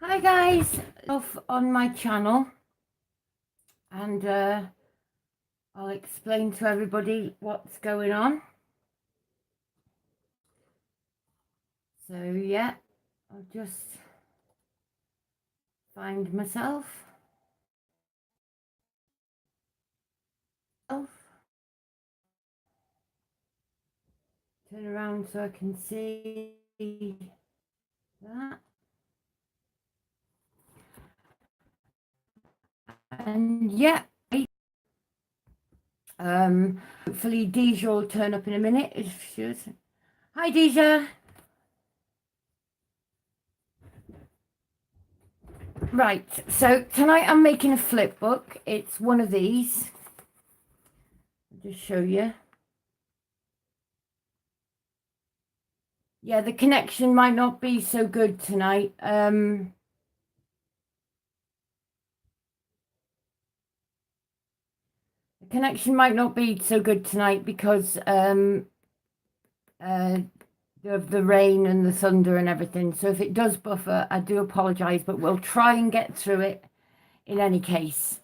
Hi guys, off on my channel, and I'll explain to everybody what's going on. So yeah, I'll just find myself. Turn around so I can see that. And yeah, hopefully Deja will turn up in a minute if she does. Hi Deja. Right, so tonight I'm making a flip book. It's one of these. I'll just show you. Yeah, the connection might not be so good tonight. The connection might not be so good tonight because of the rain and the thunder and everything. So if it does buffer, I do apologize, but we'll try and get through it in any case.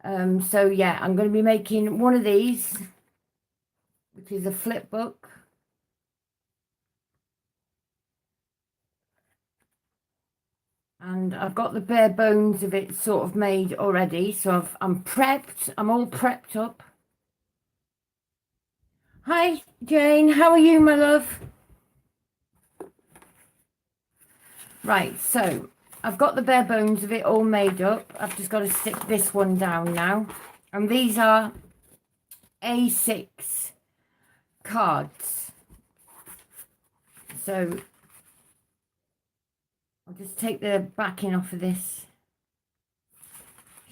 So yeah, I'm going to be making one of these, which is a flip book. And I've got the bare bones of it sort of made already. So I'm prepped. I'm all prepped up. Hi, Jane. How are you, my love? Right, so I've got the bare bones of it all made up. I've just got to stick this one down now. And these are A6 cards. So I'll just take the backing off of this,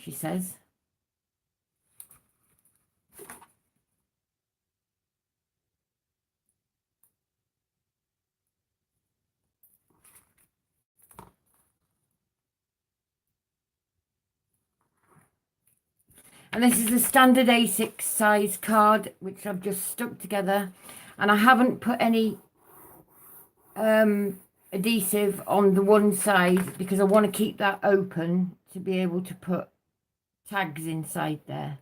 she says. And this is a standard A6 size card, which I've just stuck together. And I haven't put any adhesive on the one side because I want to keep that open to be able to put tags inside there.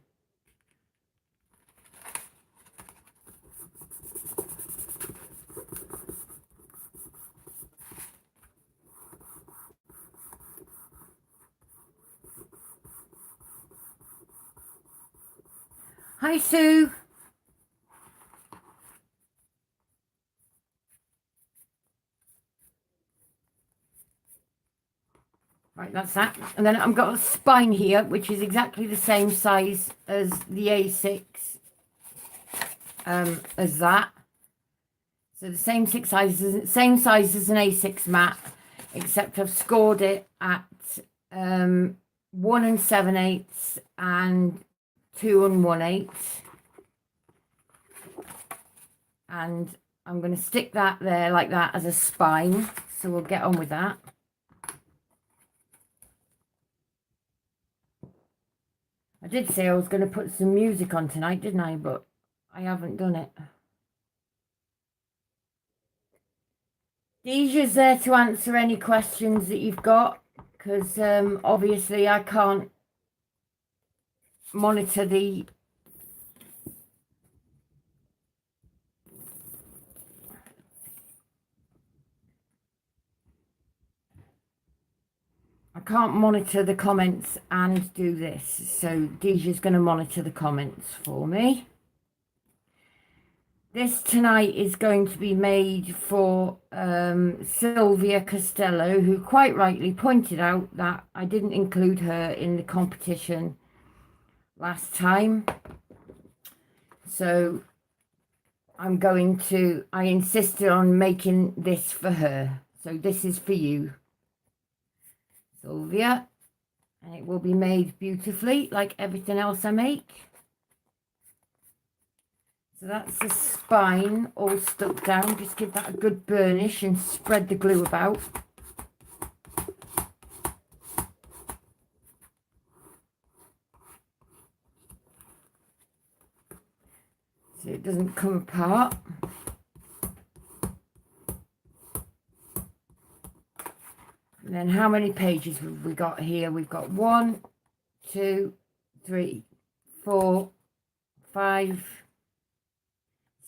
Hi, Sue. Right, that's that. And then I've got a spine here, which is exactly the same size as the A6, as that. So the same same size as an A6 mat, except I've scored it at 1 7/8 and 2 1/8. And I'm going to stick that there like that as a spine. So we'll get on with that. I did say I was going to put some music on tonight, didn't I? But I haven't done it. Deja's there to answer any questions that you've got, because obviously I can't monitor the comments and do this. So Deja's going to monitor the comments for me. This tonight is going to be made for Sylvia Costello, who quite rightly pointed out that I didn't include her in the competition last time. So I insisted on making this for her. So this is for you, Sylvia. And it will be made beautifully like everything else I make. So that's the spine all stuck down. Just give that a good burnish and spread the glue about. So it doesn't come apart. And then how many pages have we got here? We've got 1, 2, 3, 4, 5,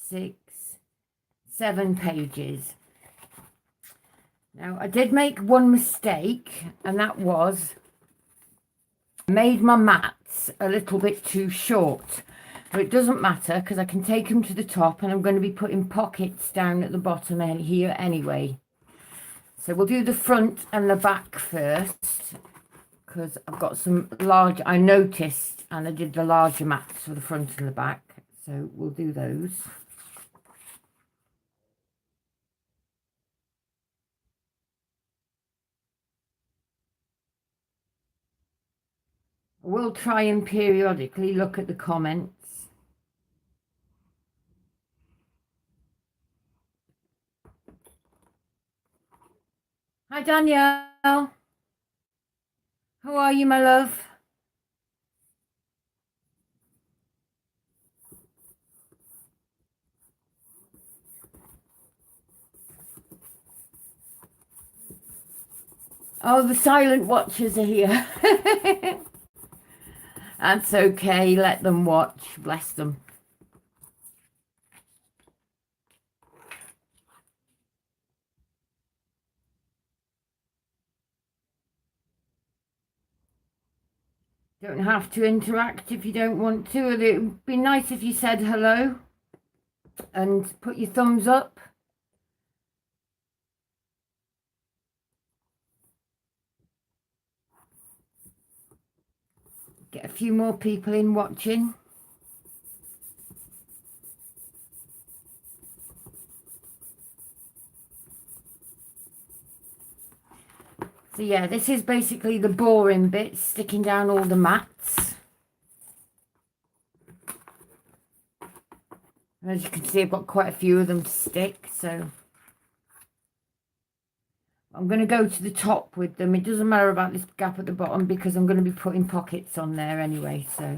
6, 7 pages. Now I did make one mistake, and that was I made my mats a little bit too short. But it doesn't matter because I can take them to the top, and I'm going to be putting pockets down at the bottom here anyway. So we'll do the front and the back first, because I've got some large, I noticed, and I did the larger mats for the front and the back. So we'll do those. I will try and periodically look at the comments. Hi Danielle, how are you, my love? Oh, the silent watchers are here. That's okay, let them watch, bless them. Don't have to interact if you don't want to. It would be nice if you said hello and put your thumbs up. Get a few more people in watching. So yeah, this is basically the boring bit, sticking down all the mats. As you can see, I've got quite a few of them to stick, so I'm going to go to the top with them. It doesn't matter about this gap at the bottom because I'm going to be putting pockets on there anyway, so.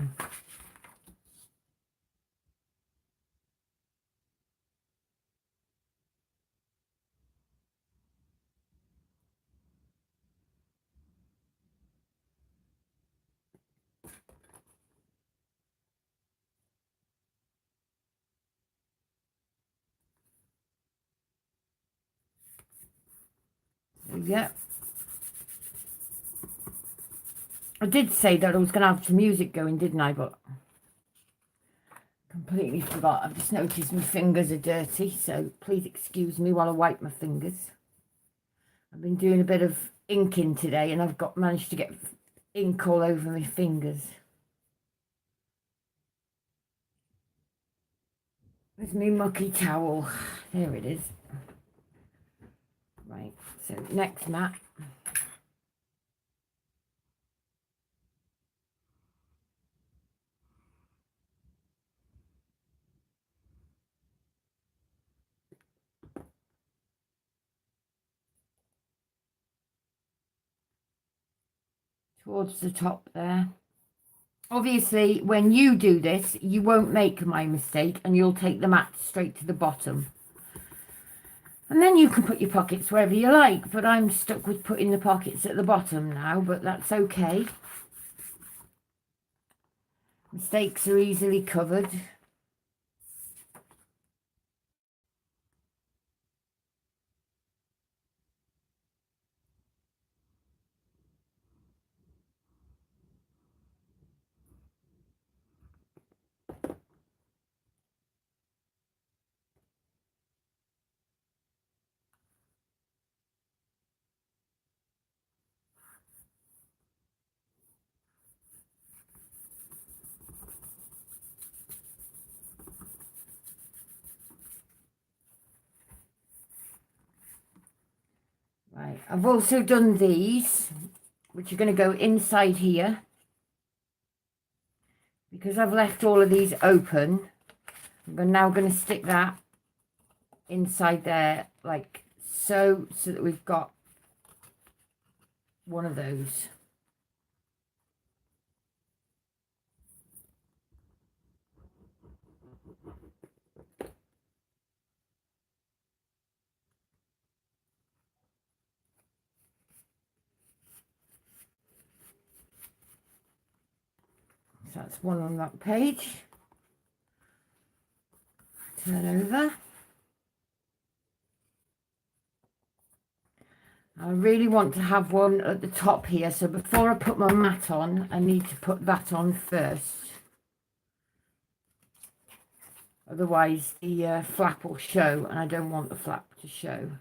Yeah. I did say that I was going to have some music going, didn't I? But completely forgot. I've just noticed my fingers are dirty, so please excuse me while I wipe my fingers. I've been doing a bit of inking today, and I've managed to get ink all over my fingers. Where's my mucky towel? There it is. Right, so next mat. Towards the top there. Obviously, when you do this, you won't make my mistake, and you'll take the mat straight to the bottom. And then you can put your pockets wherever you like, but I'm stuck with putting the pockets at the bottom now, but that's okay. Mistakes are easily covered. Right, I've also done these, which are going to go inside here. Because I've left all of these open, I'm now going to stick that inside there like so that we've got one of those. that's one on that page. Turn over. I really want to have one at the top here, so before I put my mat on, I need to put that on first. Otherwise the flap will show, and I don't want the flap to show.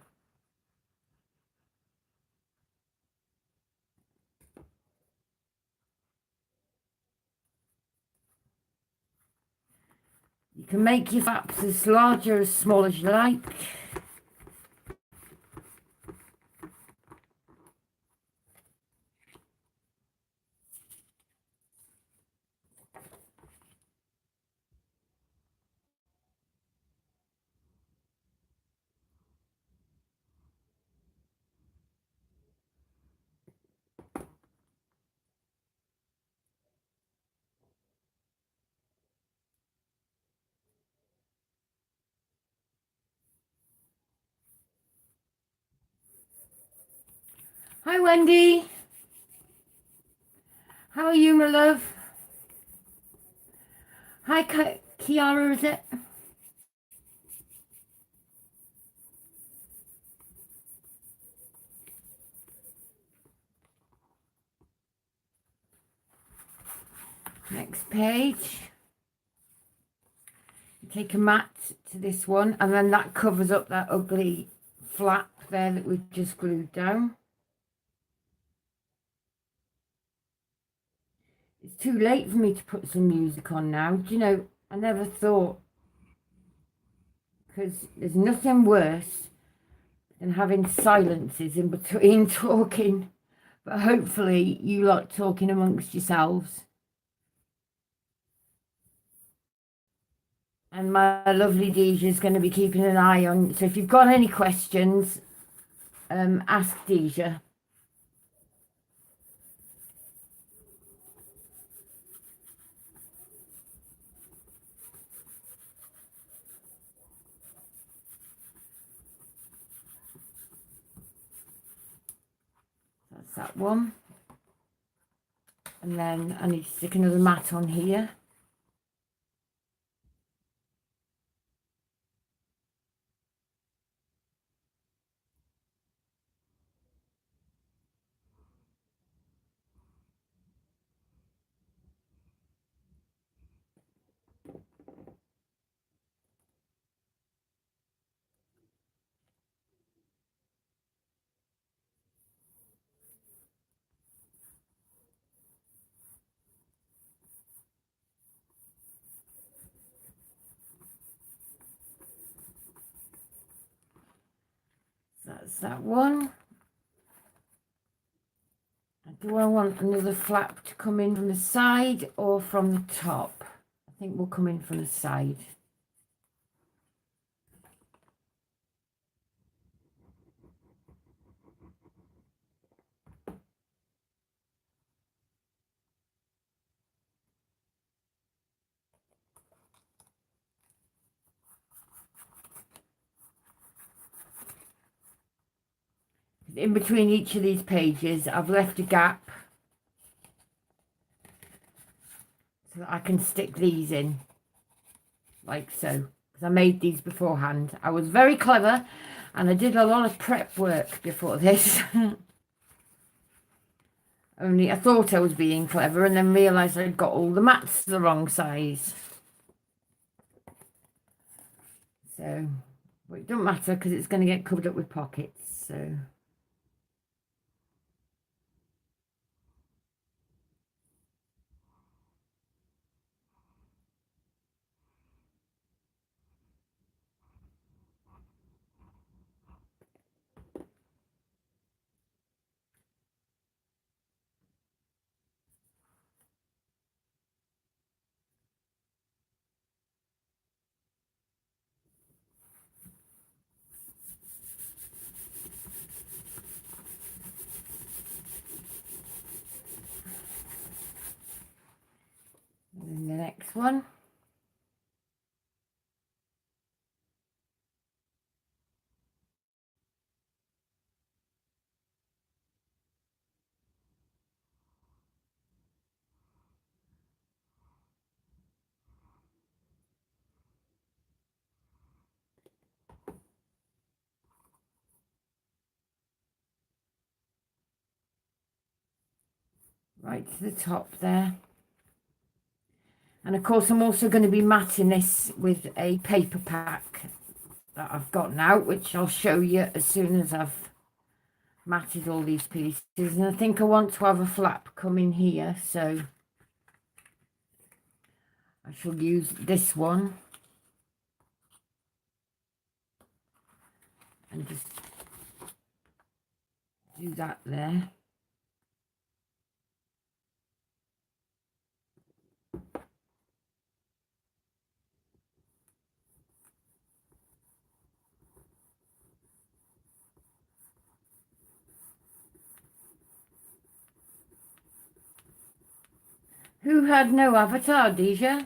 You can make your flaps as large or as small as you like. Hi Wendy, how are you, my love? Hi Kiara, is it? Next page. Take a mat to this one, and then that covers up that ugly flap there that we've just glued down. It's too late for me to put some music on now. Do you know, I never thought, because there's nothing worse than having silences in between talking. But hopefully you like talking amongst yourselves. And my lovely Deja is going to be keeping an eye on. So if you've got any questions, ask Deja. That's that one. And then I need to stick another mat on here. That's that one. Do I want another flap to come in from the side or from the top? I think we'll come in from the side. In between each of these pages, I've left a gap so that I can stick these in, like so, because I made these beforehand. I was very clever and I did a lot of prep work before this. Only I thought I was being clever and then realised I'd got all the mats the wrong size. So, but it doesn't matter because it's going to get covered up with pockets, so... And the next one. right to the top there. And of course, I'm also going to be matting this with a paper pack that I've gotten out, which I'll show you as soon as I've matted all these pieces. And I think I want to have a flap come in here, so I shall use this one and just do that there. Who had no avatar, Deja?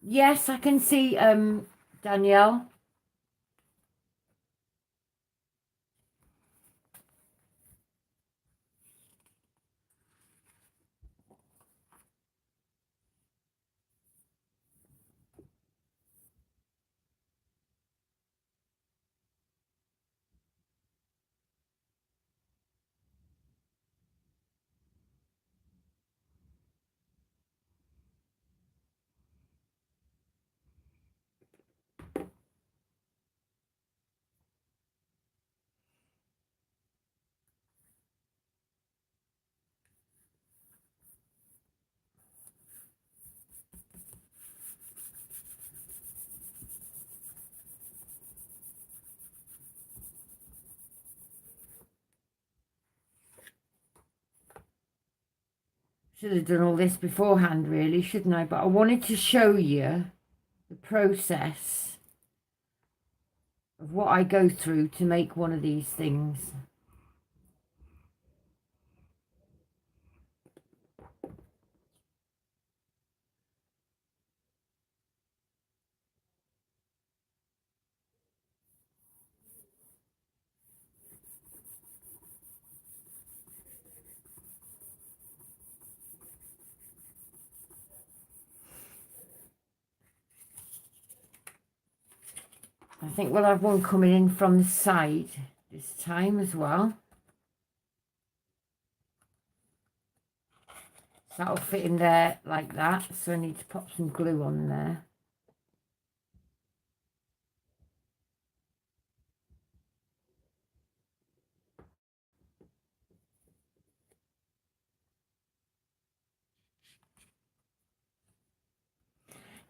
Yes, I can see Danielle. Should have done all this beforehand, really, shouldn't I? But I wanted to show you the process of what I go through to make one of these things. I think we'll have one coming in from the side this time as well. So that'll fit in there like that. So I need to pop some glue on there.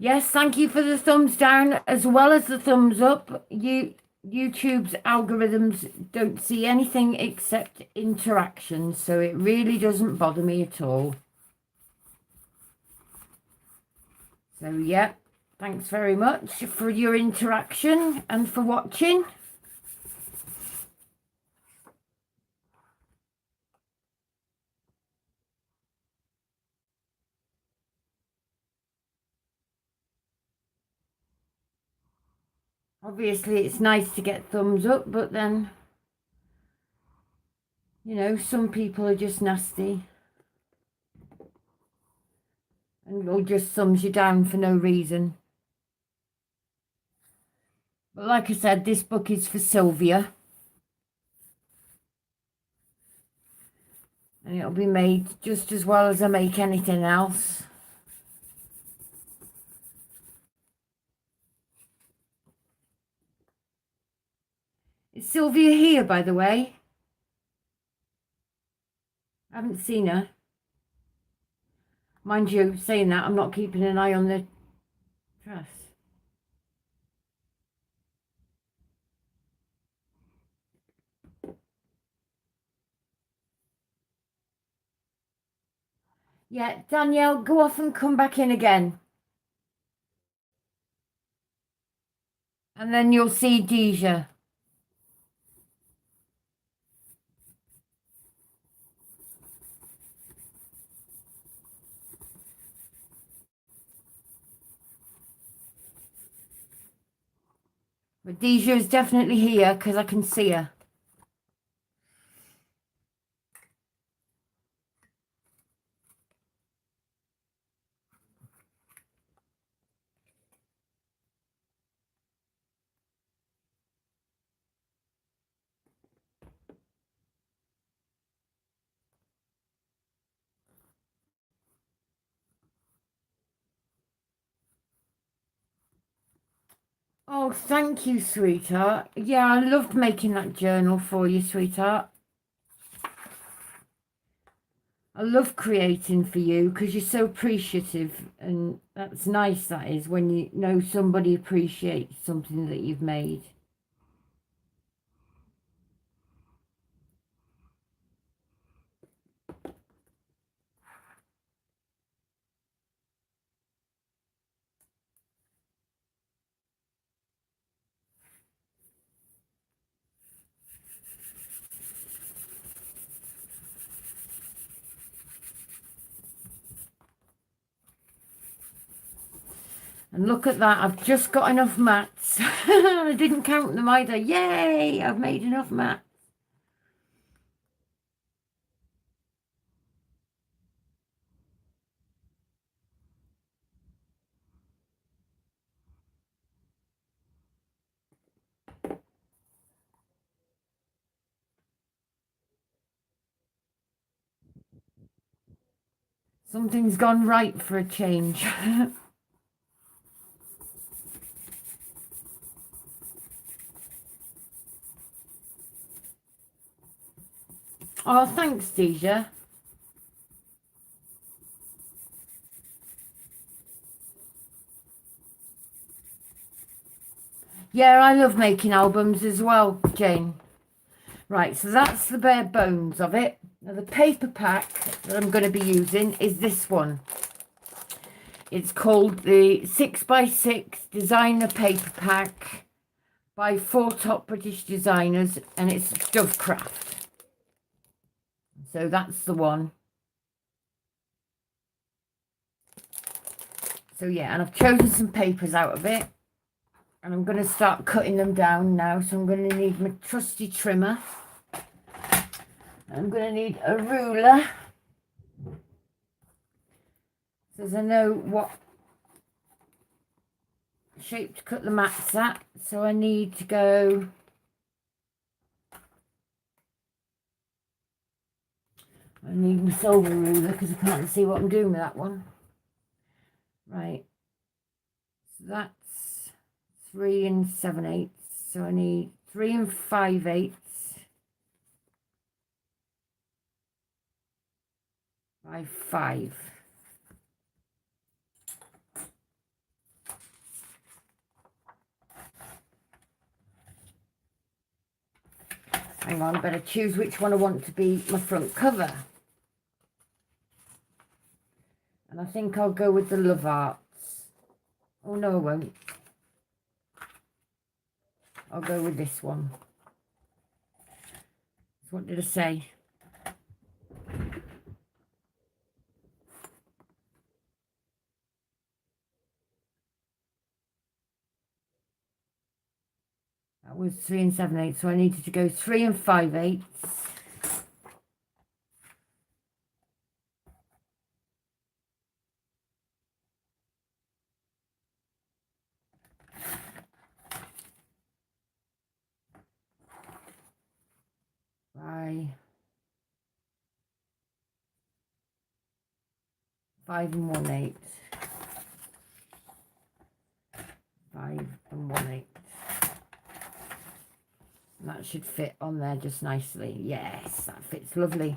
Yes, thank you for the thumbs down as well as the thumbs up. YouTube's algorithms don't see anything except interaction, so it really doesn't bother me at all. So yeah, thanks very much for your interaction and for watching. Obviously, it's nice to get thumbs up, but then, you know, some people are just nasty and will just thumbs you down for no reason. But like I said, this book is for Sylvia. And it'll be made just as well as I make anything else. Is Sylvia here, by the way? I haven't seen her. Mind you, saying that, I'm not keeping an eye on the dress. Yeah, Danielle, go off and come back in again. And then you'll see Deja. But Deja is definitely here because I can see her. Oh, thank you, sweetheart. Yeah, I loved making that journal for you, sweetheart. I love creating for you because you're so appreciative, and that's nice, that is, when you know somebody appreciates something that you've made. And look at that, I've just got enough mats. I didn't count them either. Yay, I've made enough mats. Something's gone right for a change. Oh, thanks, Deja. Yeah, I love making albums as well, Jane. Right, so that's the bare bones of it. Now, the paper pack that I'm going to be using is this one. It's called the 6x6 Designer Paper Pack by 4 top British designers, and it's Stuffcraft. So that's the one. So yeah, and I've chosen some papers out of it, and I'm going to start cutting them down now. So I'm going to need my trusty trimmer. I'm going to need a ruler, so I know what shape to cut the mats at. So I need to go I need my silver ruler because I can't see what I'm doing with that one. Right, so that's 3 7/8, so I need 3 5/8 by 5. Hang on, I better choose which one I want to be my front cover. And I think I'll go with the Love Arts. Oh no, I won't. I'll go with this one. So what did I say? That was 3 7/8, so I needed to go 3 5/8. By 5 1/8. 5 1/8. And that should fit on there just nicely. Yes, that fits lovely.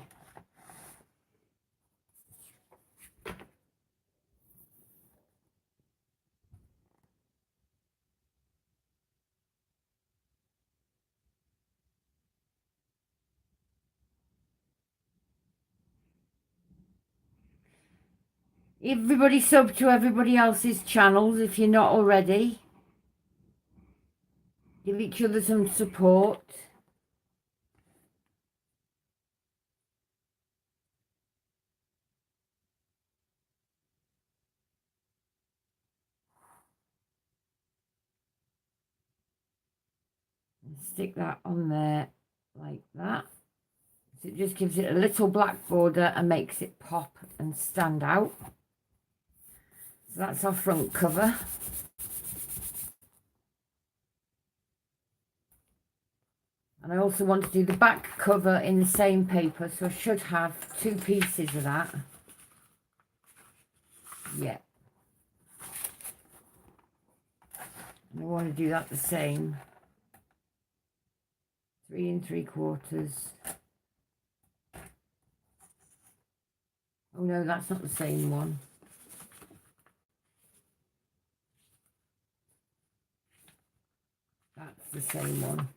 Everybody sub to everybody else's channels if you're not already. Give each other some support. And stick that on there like that. So it just gives it a little black border and makes it pop and stand out. So that's our front cover. And I also want to do the back cover in the same paper, so I should have 2 pieces of that. Yeah. I want to do that the same. 3 3/4. Oh no, that's not the same one. That's the same one.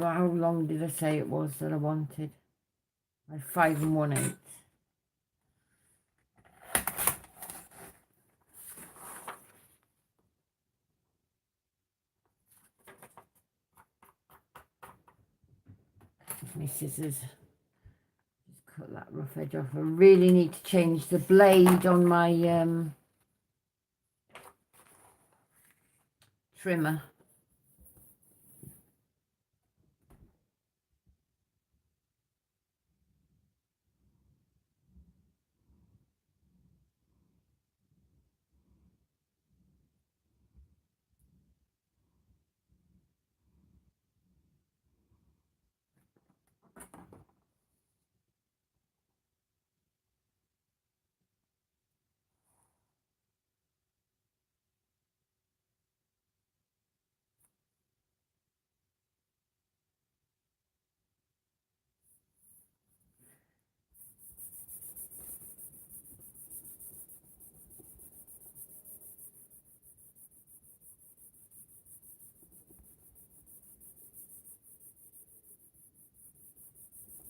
How long did I say it was that I wanted? Like 5 1/8. My scissors. Just cut that rough edge off. I really need to change the blade on my trimmer.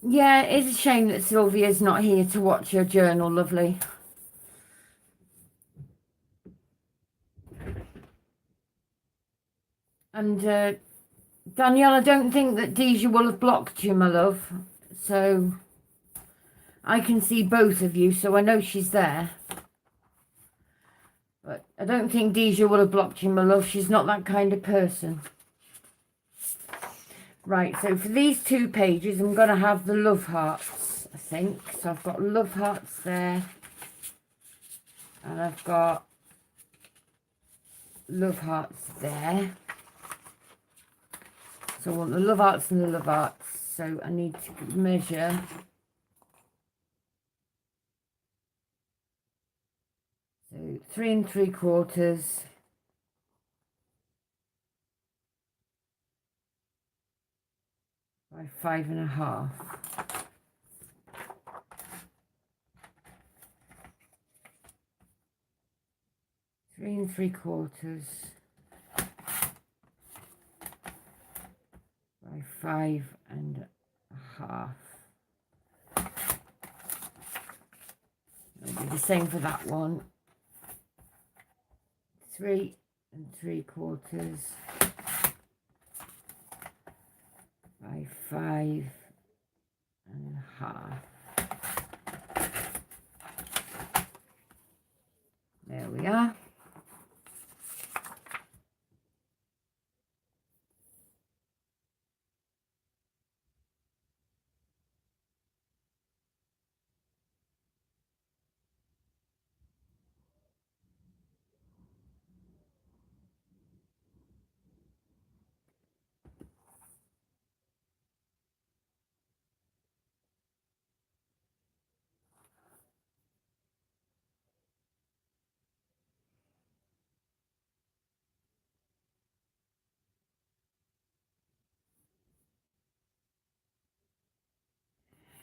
Yeah, it's a shame that Sylvia's not here to watch your journal, lovely. And Danielle, I don't think that Deja will have blocked you, my love. So I can see both of you, so I know she's there. But I don't think Deja will have blocked you, my love. She's not that kind of person. Right, so for these 2 pages, I'm going to have the love hearts, I think. So I've got love hearts there. And I've got love hearts there. So I want the love hearts and the love hearts. So I need to measure. So 3 3/4 by 5 1/2. 3 3/4 by 5 1/2. It'll be the same for that one. 3 3/4 by 5 1/2. There we are.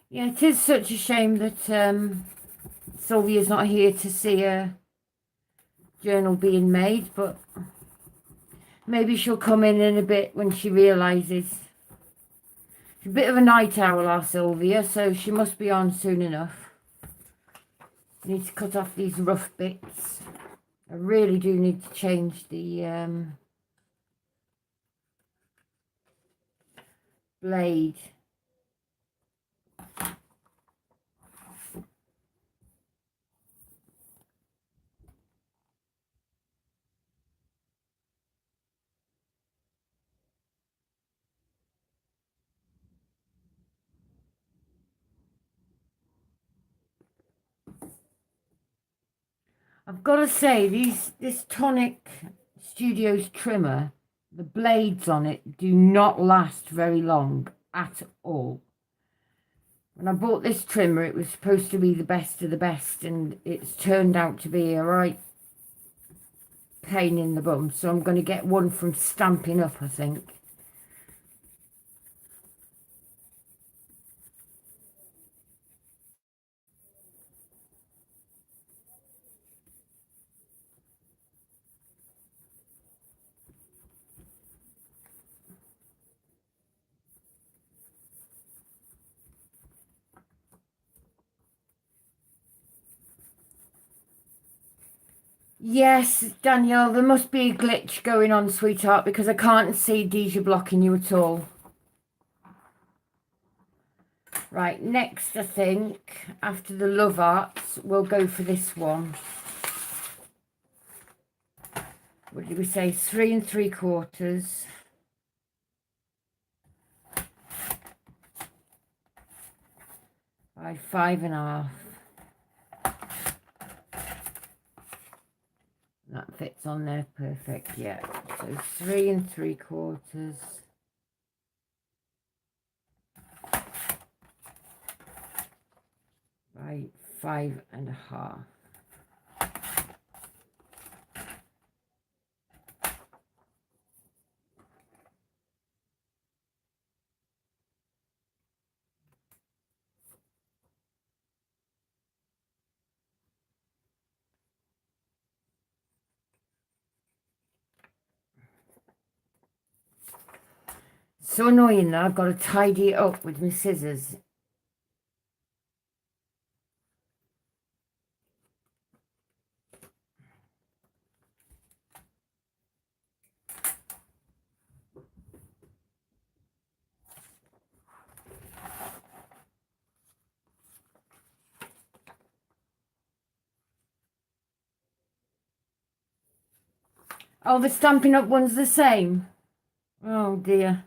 Yeah, it is such a shame that Sylvia's not here to see a journal being made, but maybe she'll come in a bit when she realises. She's a bit of a night owl, our Sylvia, so she must be on soon enough. I need to cut off these rough bits. I really do need to change the blade. I've got to say, this Tonic Studios trimmer The blades on it do not last very long at all. When I bought this trimmer, it was supposed to be the best of the best, and it's turned out to be a right pain in the bum. So I'm going to get one from Stampin' Up, I think. Yes, Danielle, there must be a glitch going on, sweetheart, because I can't see Deja blocking you at all. Right, next, I think, after the Love Arts, we'll go for this one. What did we say? 3 3/4 by 5.5. That fits on there perfect, yeah. So 3 3/4 by 5.5. So annoying that I've got to tidy it up with my scissors. Oh, the Stampin' Up one's the same. Oh dear.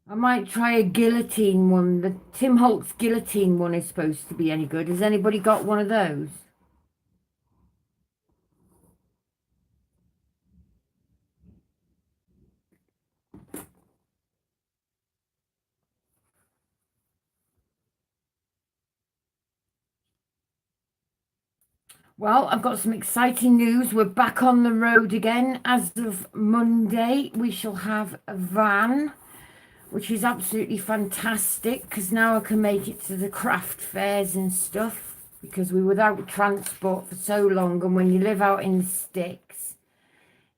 I might try a guillotine one. The Tim Holtz guillotine one is supposed to be any good. Has anybody got one of those? Well, I've got some exciting news. We're back on the road again. As of Monday, we shall have a van, which is absolutely fantastic because now I can make it to the craft fairs and stuff because we were without transport for so long. And when you live out in the sticks,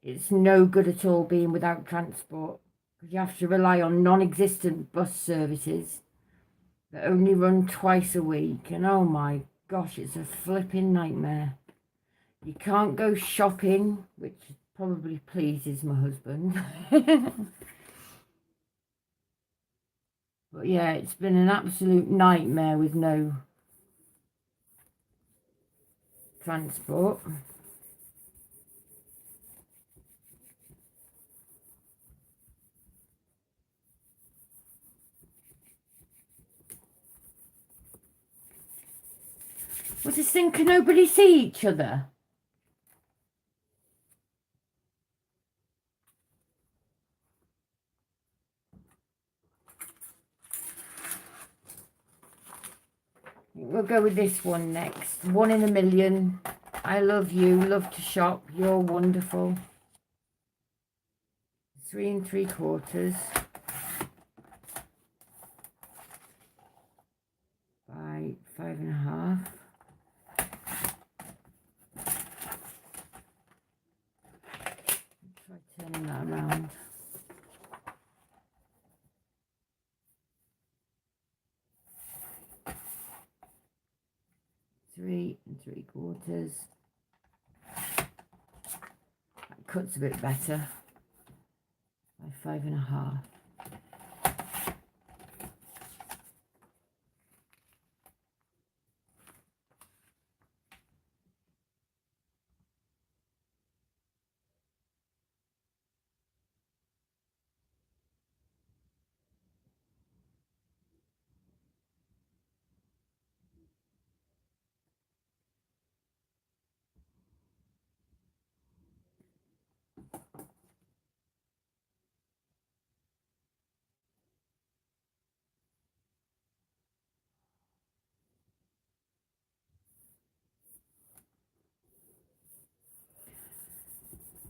it's no good at all being without transport because you have to rely on non-existent bus services that only run twice a week. And oh my gosh, it's a flipping nightmare. You can't go shopping, which probably pleases my husband. But yeah, it's been an absolute nightmare with no transport. What's this thing? Can nobody see each other? We'll go with this one next. 1 in a Million. I love you. Love to shop. You're wonderful. 3 3/4 by 5.5. Try turning that around. Three 3/4. That cuts a bit better. By 5.5.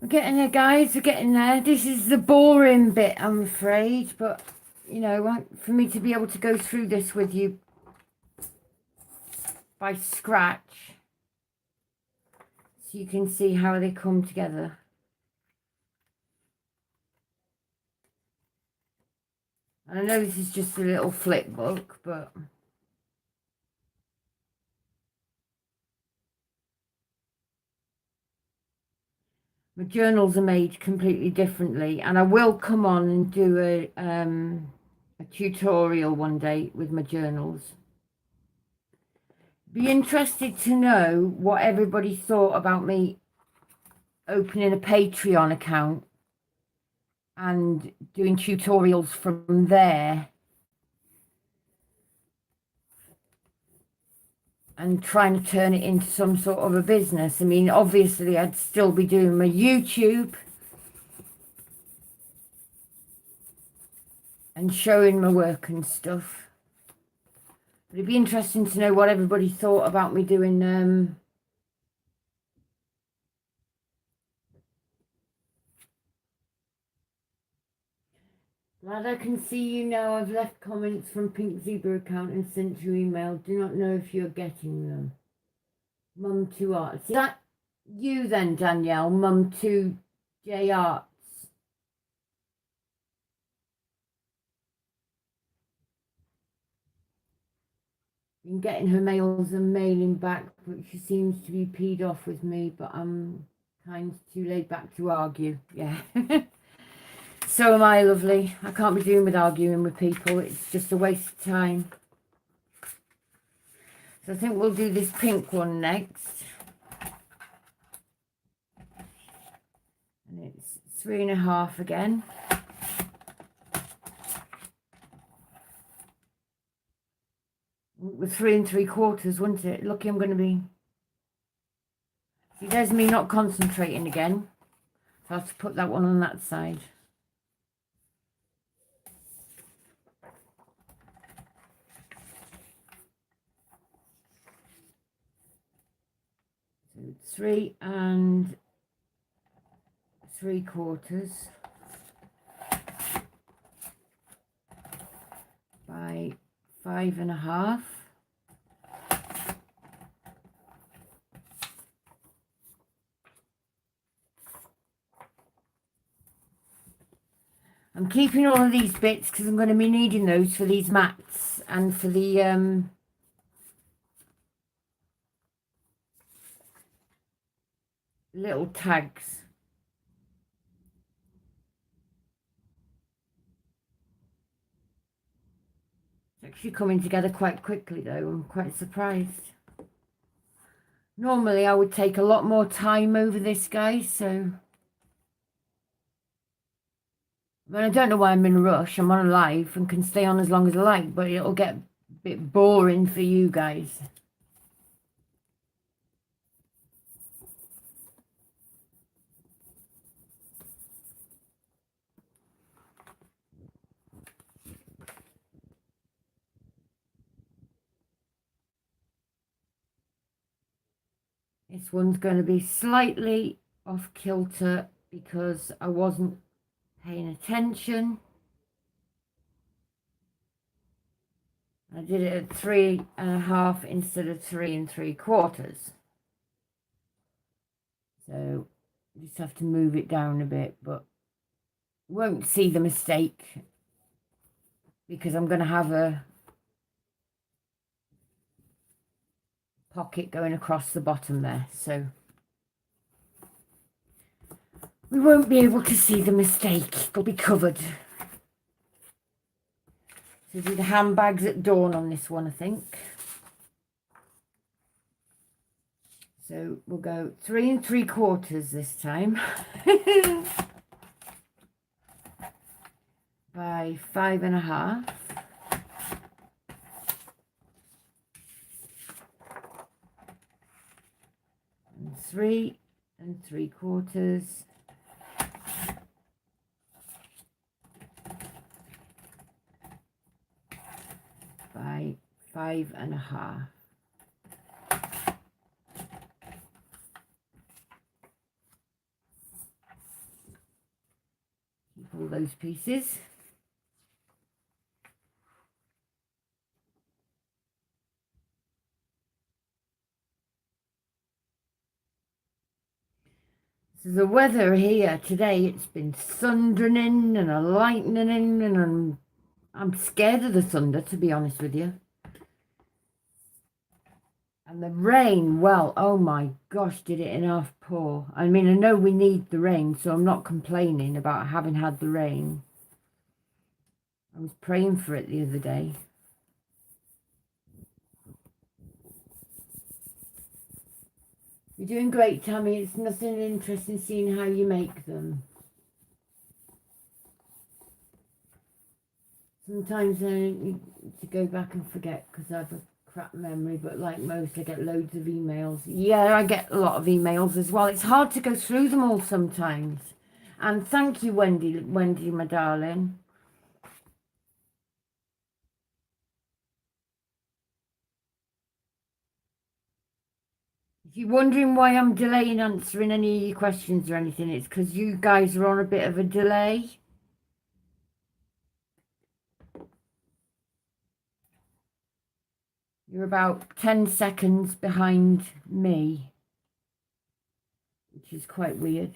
We're getting there, guys. We're getting there. This is the boring bit, I'm afraid. But, you know, for me to be able to go through this with you by scratch, so you can see how they come together. And I know this is just a little flip book, but my journals are made completely differently, and I will come on and do a tutorial one day with my journals. Be interested to know what everybody thought about me opening a Patreon account and doing tutorials from there and trying to turn it into some sort of a business. I mean, obviously I'd still be doing my YouTube and showing my work and stuff. But it'd be interesting to know what everybody thought about me doing Glad I can see you now. I've left comments from Pink Zebra account and sent you email. Do not know if you're getting them. Mum to Arts. Is that you then, Danielle? Mum to J Arts. Been getting her mails and mailing back, but she seems to be peed off with me, but I'm kind of too laid back to argue. Yeah. So am I, lovely. I can't be doing with arguing with people. It's just a waste of time. So I think we'll do this pink one next. And it's 3.5 again. With 3 3/4, wouldn't it? Lucky I'm going to be... See, there's me not concentrating again. So I have to put that one on that side. So 3 3/4 by 5.5. I'm keeping all of these bits because I'm going to be needing those for these mats and for the little tags. It's actually coming together quite quickly though. I'm quite surprised. Normally I would take a lot more time over this, guys, so... I mean, I don't know why I'm in a rush. I'm on a live and can stay on as long as I like, but it'll get a bit boring for you guys. This one's going to be slightly off kilter because I wasn't paying attention. I did it at 3.5 instead of 3 3/4. So you just have to move it down a bit, but won't see the mistake because I'm going to have a pocket going across the bottom there, so we won't be able to see the mistake. It'll be covered. So do the handbags at dawn on this one, I think. So we'll go 3 3/4 this time. By 5.5. And 3 3/4. By 5.5. all those pieces. So the weather here today, it's been thundering and a lightning, and I'm scared of the thunder, to be honest with you. And the rain, well, oh my gosh, did it enough pour. I mean, I know we need the rain, so I'm not complaining about having had the rain. I was praying for it the other day. You're doing great, Tammy. It's nothing interesting seeing how you make them. Sometimes I need to go back and forget because I have a crap memory, but like most, I get loads of emails. Yeah, I get a lot of emails as well. It's hard to go through them all sometimes. And thank you, Wendy, my darling. If you're wondering why I'm delaying answering any of your questions or anything, it's because you guys are on a bit of a delay. You're about 10 seconds behind me, which is quite weird.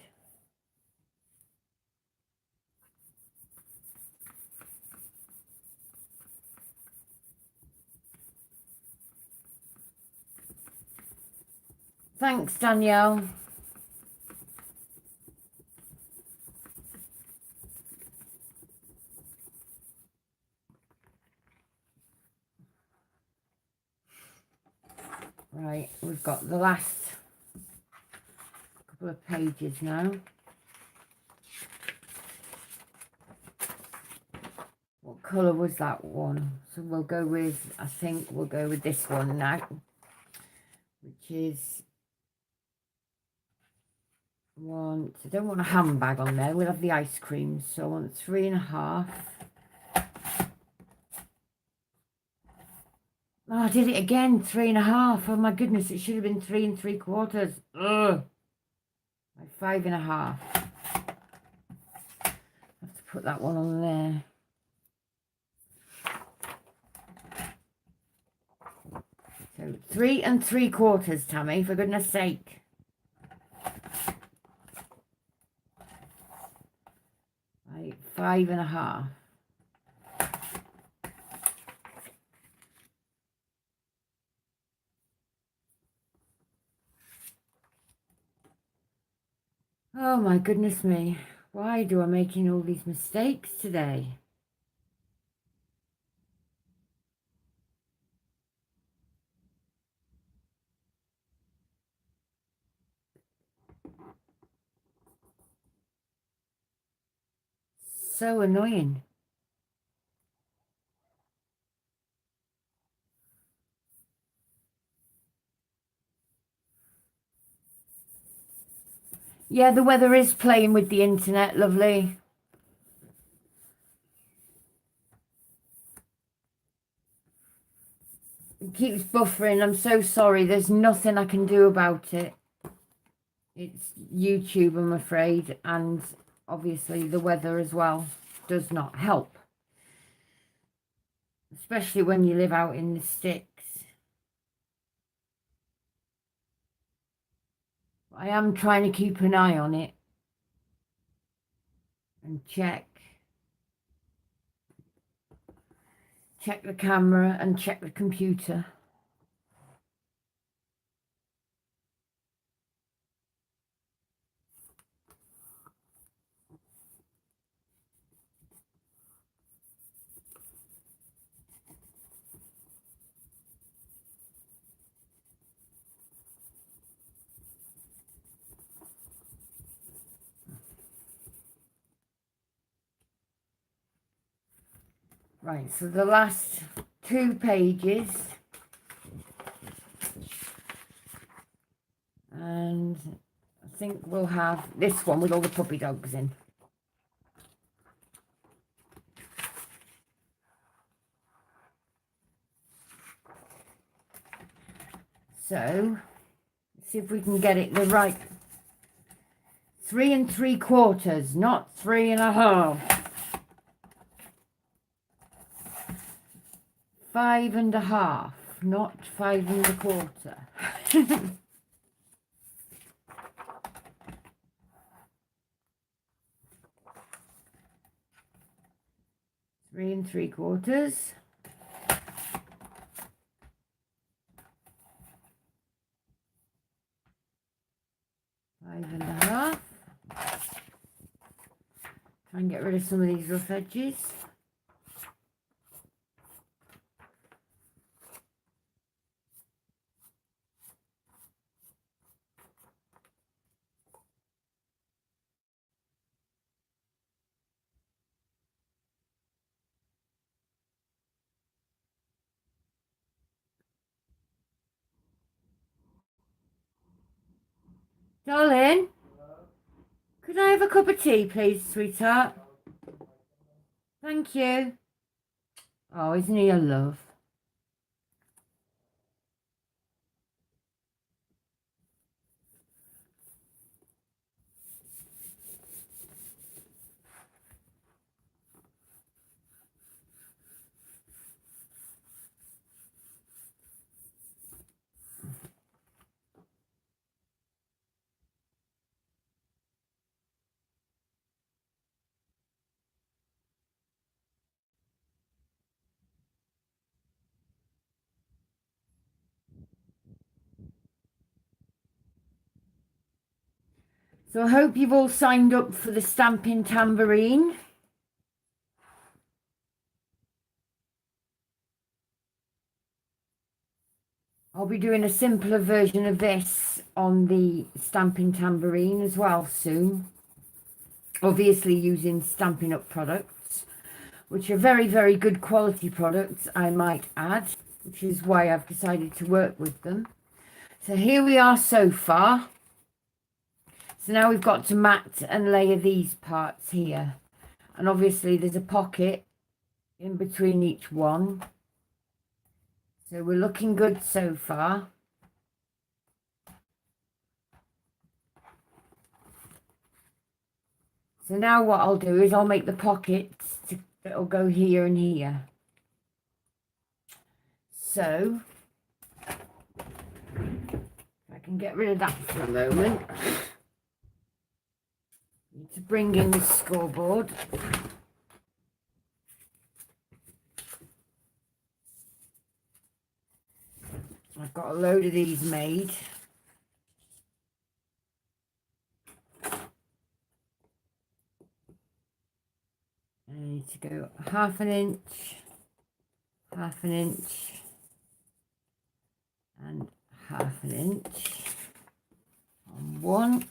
Thanks, Danielle. Right, we've got the last couple of pages now. What colour was that one? So we'll go with, I think we'll go with this one now, which is one. I don't want a handbag on there. We'll have the ice cream. So I want 3.5. Oh, I did it again. 3.5. Oh my goodness, it should have been 3 3/4. Ugh. Like 5.5. I have to put that one on there. So 3 3/4, Tammy, for goodness sake. Right, 5.5. Oh my goodness me. Why do I making all these mistakes today? So annoying. Yeah, the weather is playing with the internet, lovely. It keeps buffering. I'm so sorry. There's nothing I can do about it. It's YouTube, I'm afraid, and obviously the weather as well does not help. Especially when you live out in the sticks. I am trying to keep an eye on it and check the camera and check the computer. Right, so the last 2 pages, and I think we'll have this one with all the puppy dogs in. So, see if we can get it the right 3 3/4, not 3.5. 5.5, not 5.25. 3.75. 5.5. Try and get rid of some of these rough edges. Darling, could I have a cup of tea, please, sweetheart? Thank you. Oh, isn't he a love? So I hope you've all signed up for the Stampin' Tambourine. I'll be doing a simpler version of this on the Stampin' Tambourine as well soon. Obviously using Stampin' Up products, which are very, very good quality products, I might add, which is why I've decided to work with them. So here we are so far. So now we've got to mat and layer these parts here. And obviously there's a pocket in between each one. So we're looking good so far. So now what I'll do is I'll make the pockets that'll go here and here. So I can get rid of that for a moment. Need to bring in the scoreboard. I've got a load of these made. I need to go 1/2 inch, 1/2 inch, and 1/2 inch on one,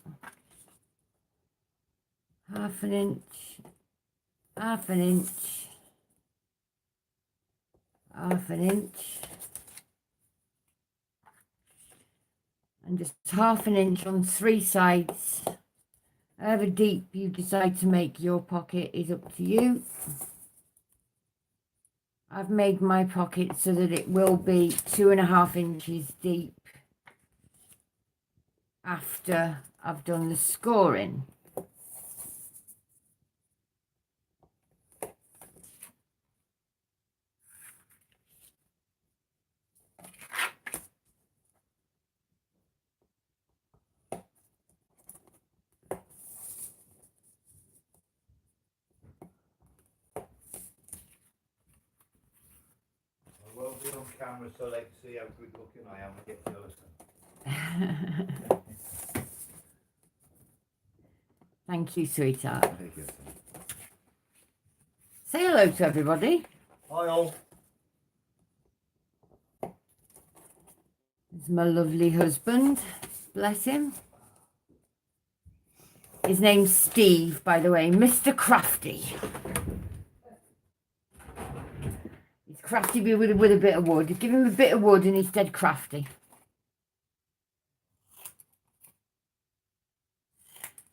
1/2 inch, 1/2 inch, 1/2 inch, and just 1/2 inch on 3 sides. However deep you decide to make your pocket is up to you. I've made my pocket so that it will be 2.5 inches deep after I've done the scoring. I won't be on camera so they can see how good looking I am and get jealous. Thank you, sweetheart. Thank you. Say hello to everybody. Hi all. There's my lovely husband. Bless him. His name's Steve, by the way. Mr. Crafty. He's crafty with a bit of wood. Give him a bit of wood and he's dead crafty.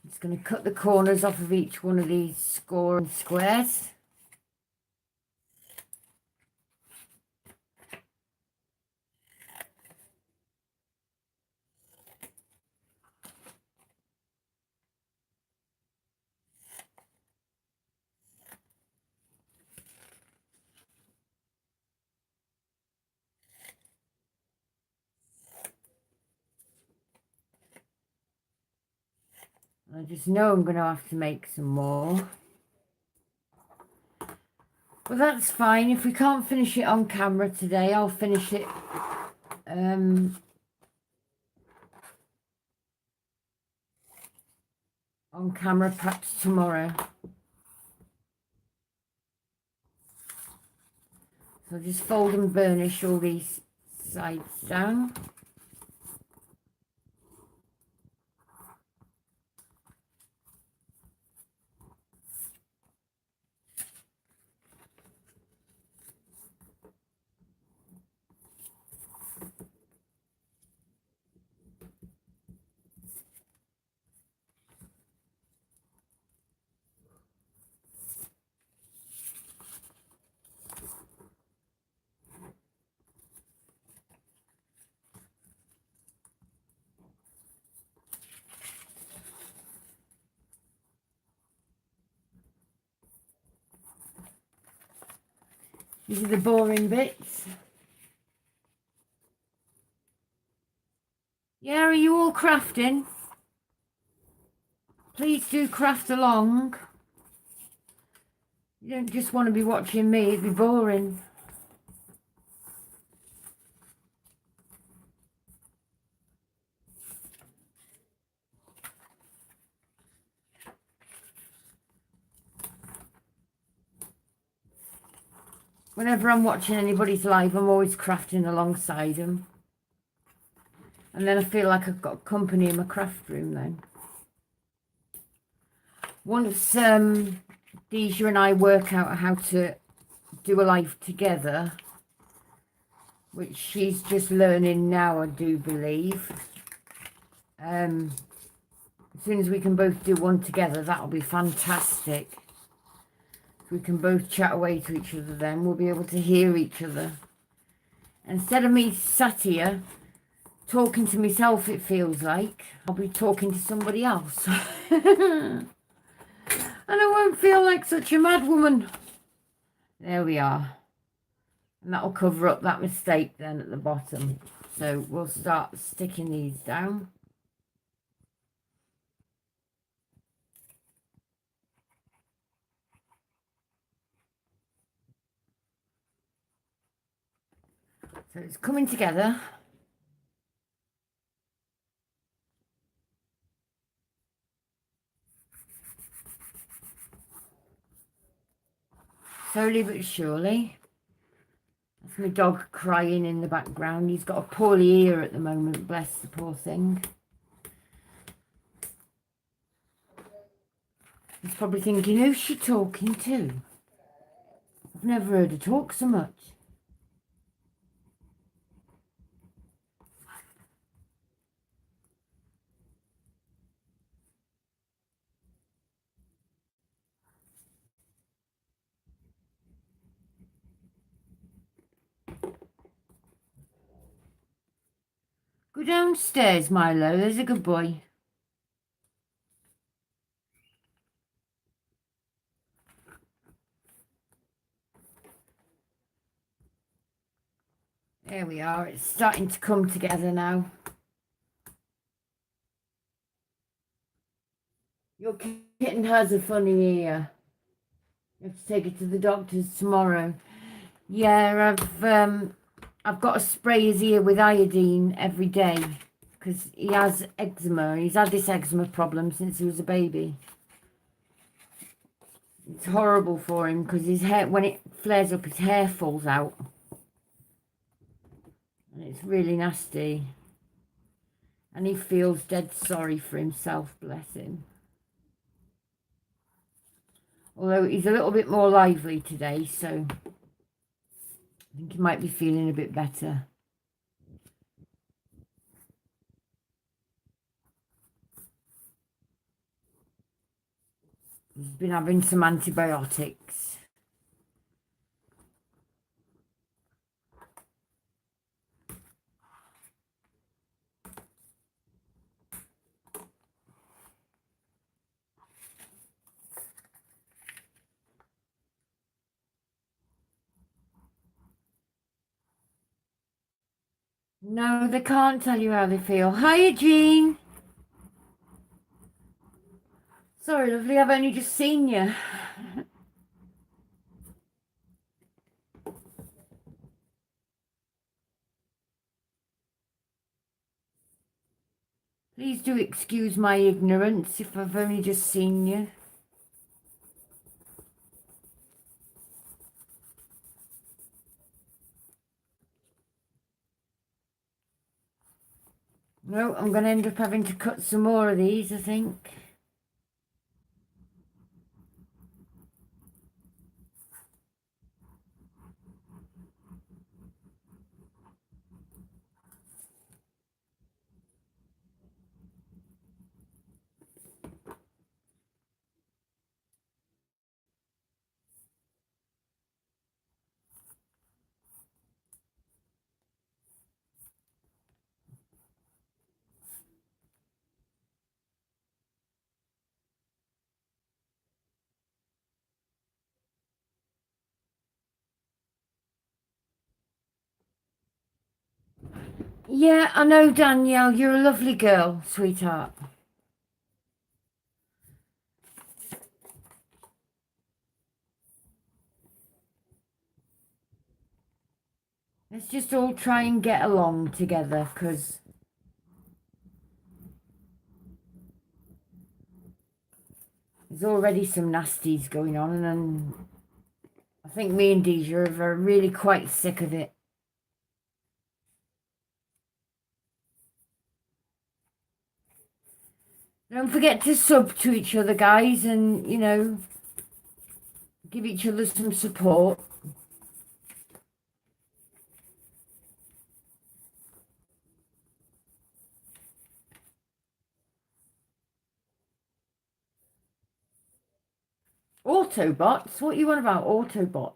Just going to cut the corners off of each one of these scoring squares. I just know I'm going to have to make some more. But that's fine. If we can't finish it on camera today, I'll finish it on camera perhaps tomorrow. So I'll just fold and burnish all these sides down. These are the boring bits. Yeah, are you all crafting? Please do craft along. You don't just want to be watching me, it'd be boring. Whenever I'm watching anybody's live, I'm always crafting alongside them. And then I feel like I've got company in my craft room then. Once Deja and I work out how to do a live together, which she's just learning now, I do believe. As soon as we can both do one together, that'll be fantastic. We can both chat away to each other then. We'll be able to hear each other. Instead of me sat here talking to myself, it feels like, I'll be talking to somebody else. And I won't feel like such a mad woman. There we are. And that'll cover up that mistake then at the bottom. So we'll start sticking these down. So it's coming together. Slowly but surely. That's my dog crying in the background. He's got a poorly ear at the moment, bless the poor thing. He's probably thinking, who's she talking to? I've never heard her talk so much. Go downstairs, Milo. There's a good boy. There we are. It's starting to come together now. Your kitten has a funny ear. You have to take it to the doctor's tomorrow. Yeah, I've got to spray his ear with iodine every day because he has eczema. He's had this eczema problem since he was a baby. It's horrible for him because his hair, when it flares up, his hair falls out. And it's really nasty. And he feels dead sorry for himself, bless him. Although he's a little bit more lively today, so I think he might be feeling a bit better. He's been having some antibiotics. No, they can't tell you how they feel. Hiya, Jean. Sorry, lovely, I've only just seen you. Please do excuse my ignorance if I've only just seen you. No, I'm going to end up having to cut some more of these, I think. Yeah, I know, Danielle, you're a lovely girl, sweetheart. Let's just all try and get along together, because there's already some nasties going on, and I think me and Deja are really quite sick of it. Don't forget to sub to each other, guys, and, you know, give each other some support. Autobots? What you want about Autobots?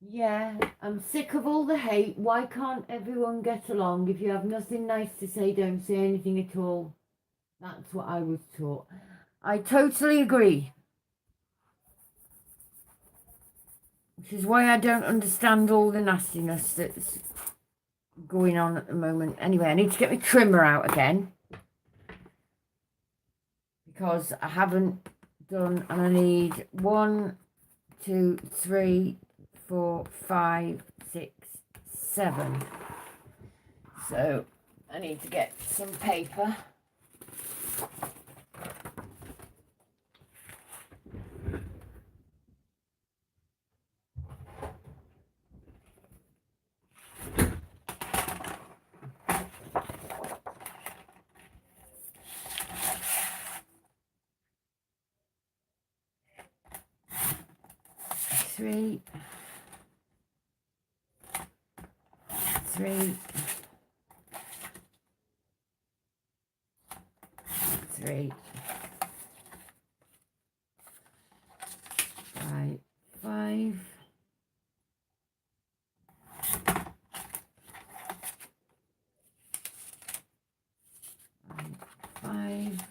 Yeah, I'm sick of all the hate. Why can't everyone get along? If you have nothing nice to say, don't say anything at all. That's what I was taught. I totally agree. Which is why I don't understand all the nastiness that's going on at the moment. Anyway, I need to get my trimmer out again, because I haven't done, and I need 1, 2, 3, 4, 5, 6, 7. So I need to get some paper. Three, 3, 3, 5, 5. 5.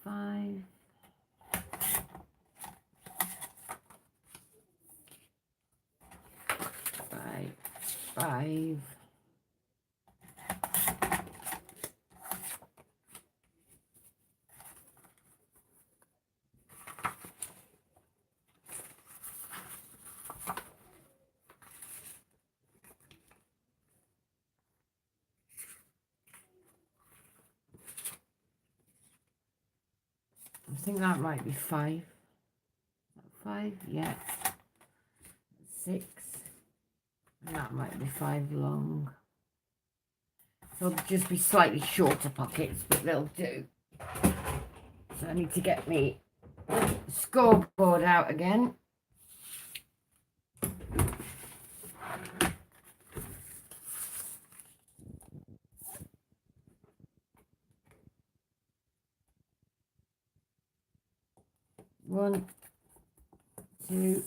5. 5. 5. think that might be 5. 5, yeah. 6. And that might be 5 long. So it'll just be slightly shorter pockets, but they'll do. So I need to get me scoreboard out again. One, 2,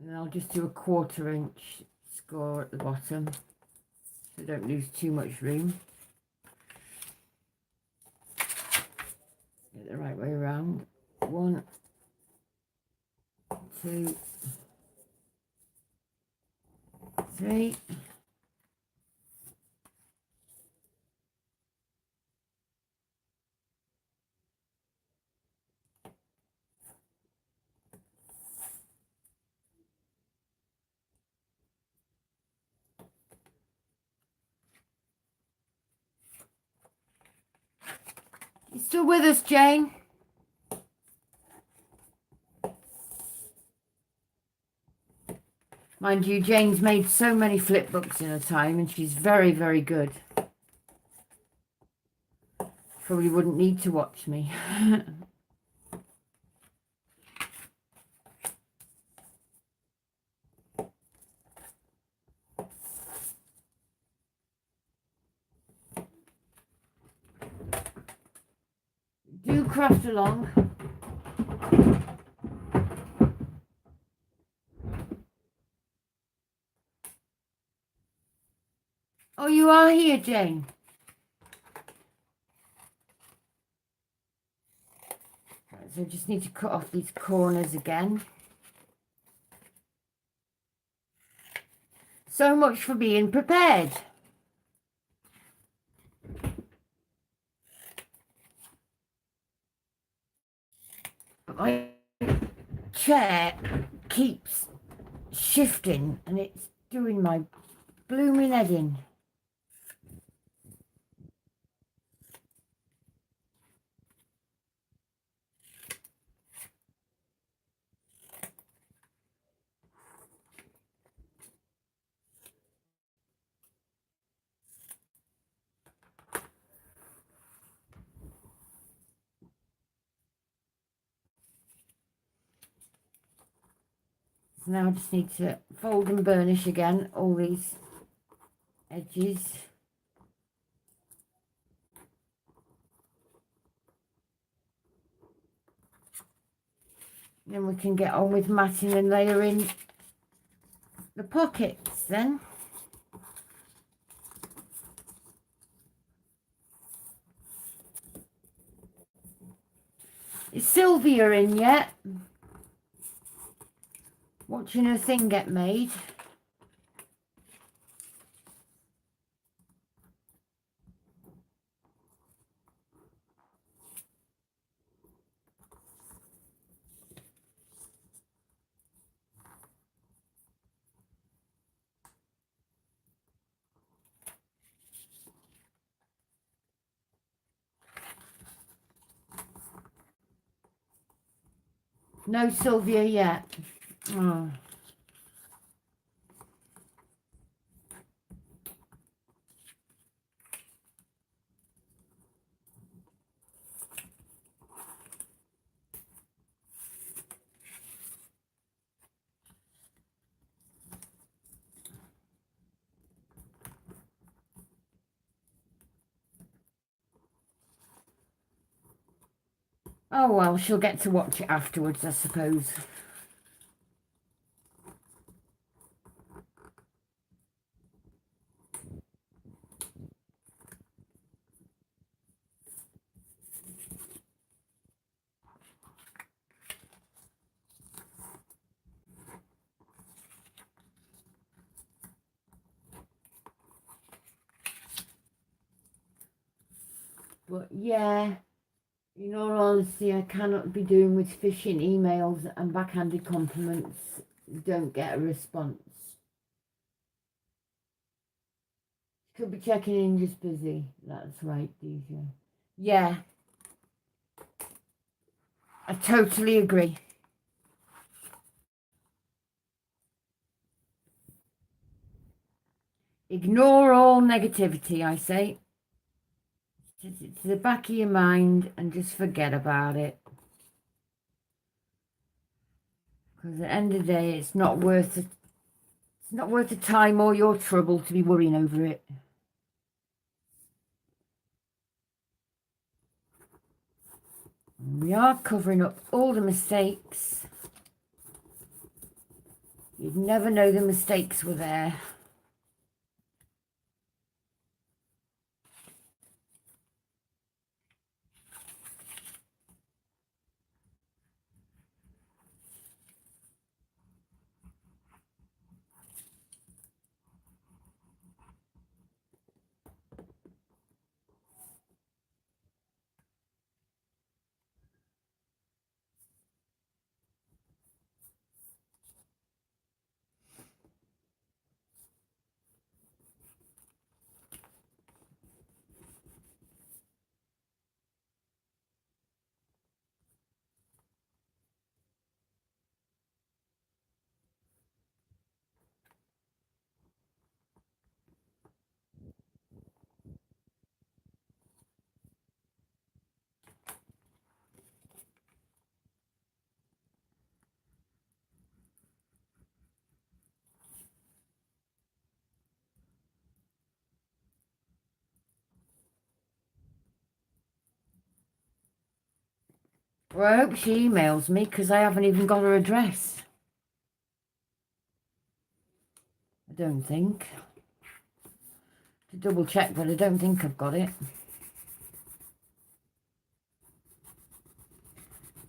and I'll just do a 1/4 inch score at the bottom so don't lose too much room. Get the right way around. 1, 2, 3. You still with us, Jane? Mind you, Jane's made so many flip books in her time and she's very, very good. Probably wouldn't need to watch me. Do craft along. Oh, you are here, Jane. Right, so I just need to cut off these corners again. So much for being prepared. My chair keeps shifting and it's doing my blooming head in. Now I just need to fold and burnish again all these edges. Then we can get on with matting and layering the pockets then. Is Sylvia in yet? Watching her thing get made. No Sylvia yet. Oh. Oh well, she'll get to watch it afterwards, I suppose. But yeah, in all honesty, I cannot be doing with phishing emails and backhanded compliments. Don't get a response. Could be checking in, just busy. That's right, DJ. Yeah. I totally agree. Ignore all negativity, I say. Just it to the back of your mind and just forget about it. Because at the end of the day, it's not worth it. It's not worth the time or your trouble to be worrying over it. We are covering up all the mistakes. You'd never know the mistakes were there. Well, I hope she emails me because I haven't even got her address. I don't think. To double check, but I don't think I've got it.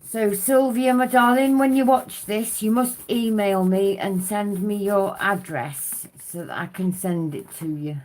So, Sylvia, my darling, when you watch this, you must email me and send me your address so that I can send it to you.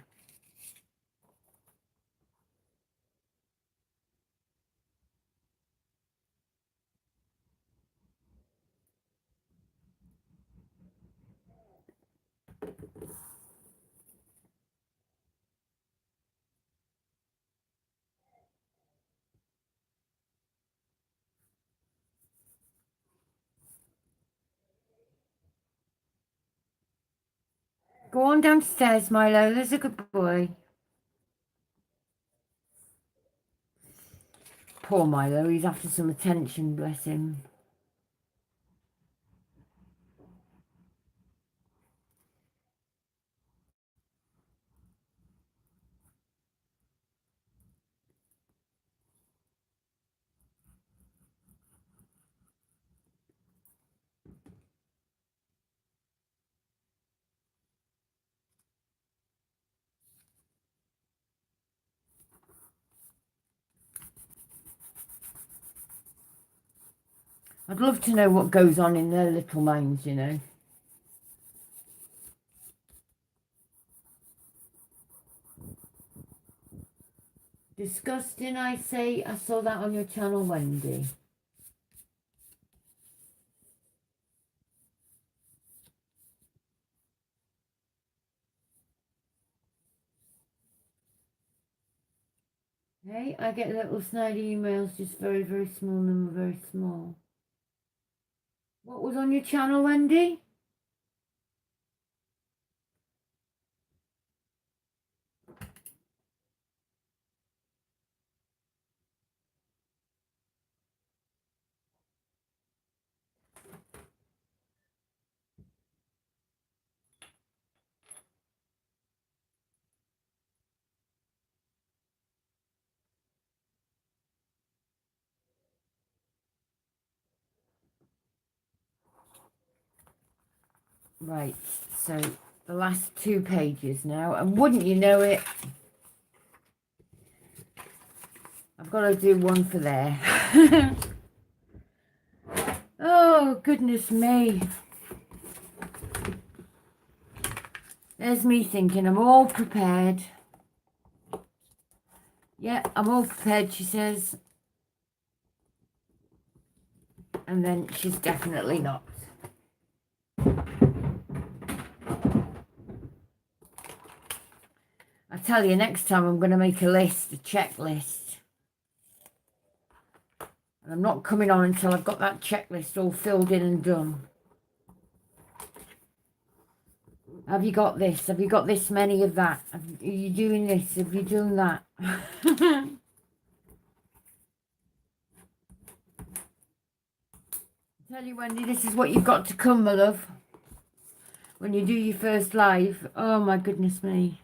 Go on downstairs, Milo. There's a good boy. Poor Milo, he's after some attention, bless him. I'd love to know what goes on in their little minds, you know. Disgusting, I say. I saw that on your channel, Wendy. Hey, I get little snidey emails, just very, very small number, very small. What was on your channel, Wendy? Right, so the last 2 pages now, and wouldn't you know it, I've got to do one for there. Oh, goodness me. There's me thinking I'm all prepared. Yeah, I'm all prepared, she says. And then she's definitely not. I tell you, next time I'm going to make a list, a checklist. And I'm not coming on until I've got that checklist all filled in and done. Have you got this? Have you got this many of that? Are you doing this? Have you done that? Tell you, Wendy, this is what you've got to come, my love. When you do your first live. Oh, my goodness me.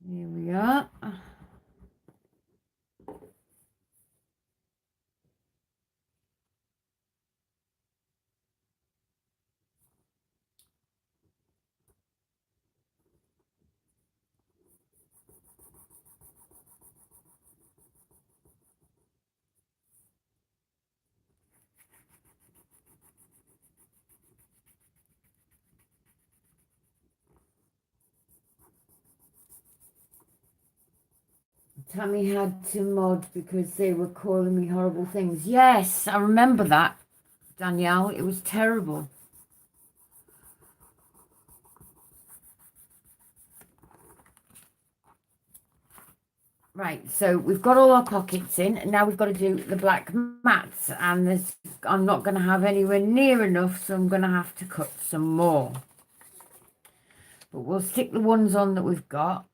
Here we are. Tammy had to mod because they were calling me horrible things. Yes, I remember that, Danielle. It was terrible. Right, so we've got all our pockets in, and now we've got to do the black mats, and I'm not going to have anywhere near enough, so I'm going to have to cut some more. But we'll stick the ones on that we've got.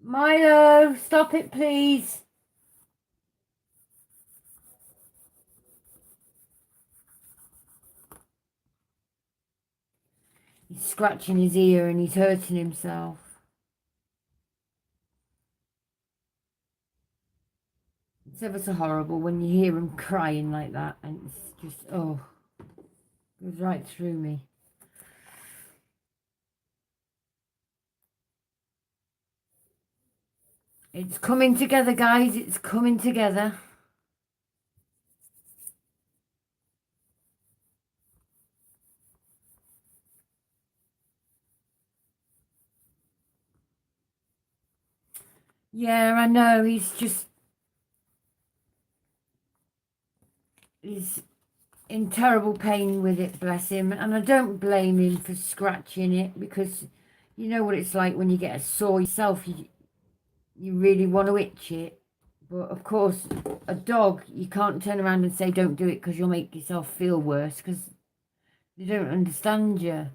Milo, stop it, please. He's scratching his ear and he's hurting himself. It's ever so horrible when you hear him crying like that, and it's just, oh, goes right through me. It's coming together, guys. It's coming together. Yeah, I know. He's in terrible pain with it, bless him. And I don't blame him for scratching it, because you know what it's like when you get a sore yourself. You really want to itch it. But of course, a dog, you can't turn around and say don't do it because you'll make yourself feel worse, because they don't understand you.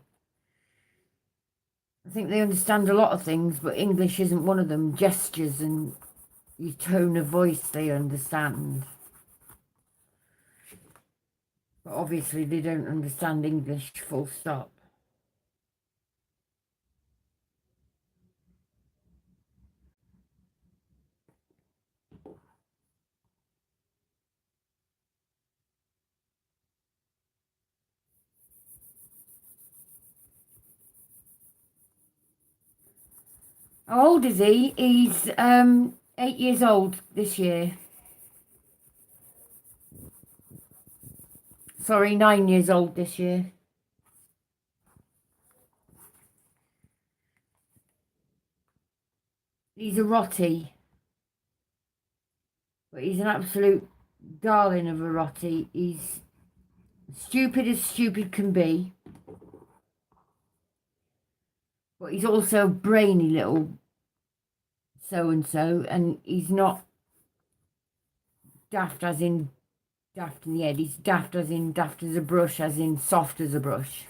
I think they understand a lot of things, but English isn't one of them. Gestures and your tone of voice they understand. But obviously they don't understand English, full stop. How old is he? He's 8 years old this year. Sorry, 9 years old this year. He's a Rottie. But he's an absolute darling of a Rottie. He's stupid as stupid can be. But he's also a brainy little so-and-so. And he's not daft as in daft in the head. He's daft as in daft as a brush, as in soft as a brush.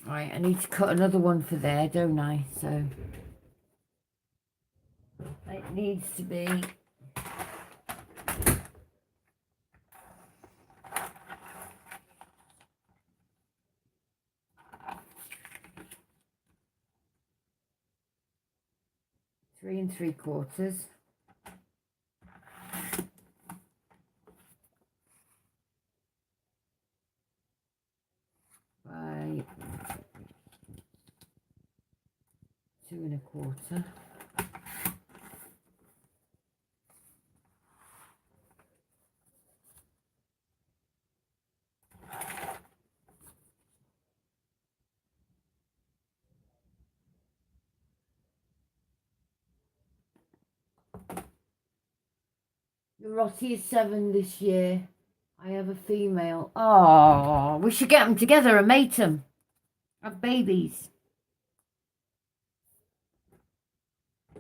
Right, I need to cut another one for there, don't I? So it needs to be three and 3/4 by 2 1/4. The Rottie is 7 this year. I have a female. Oh, we should get them together and mate them. Have babies.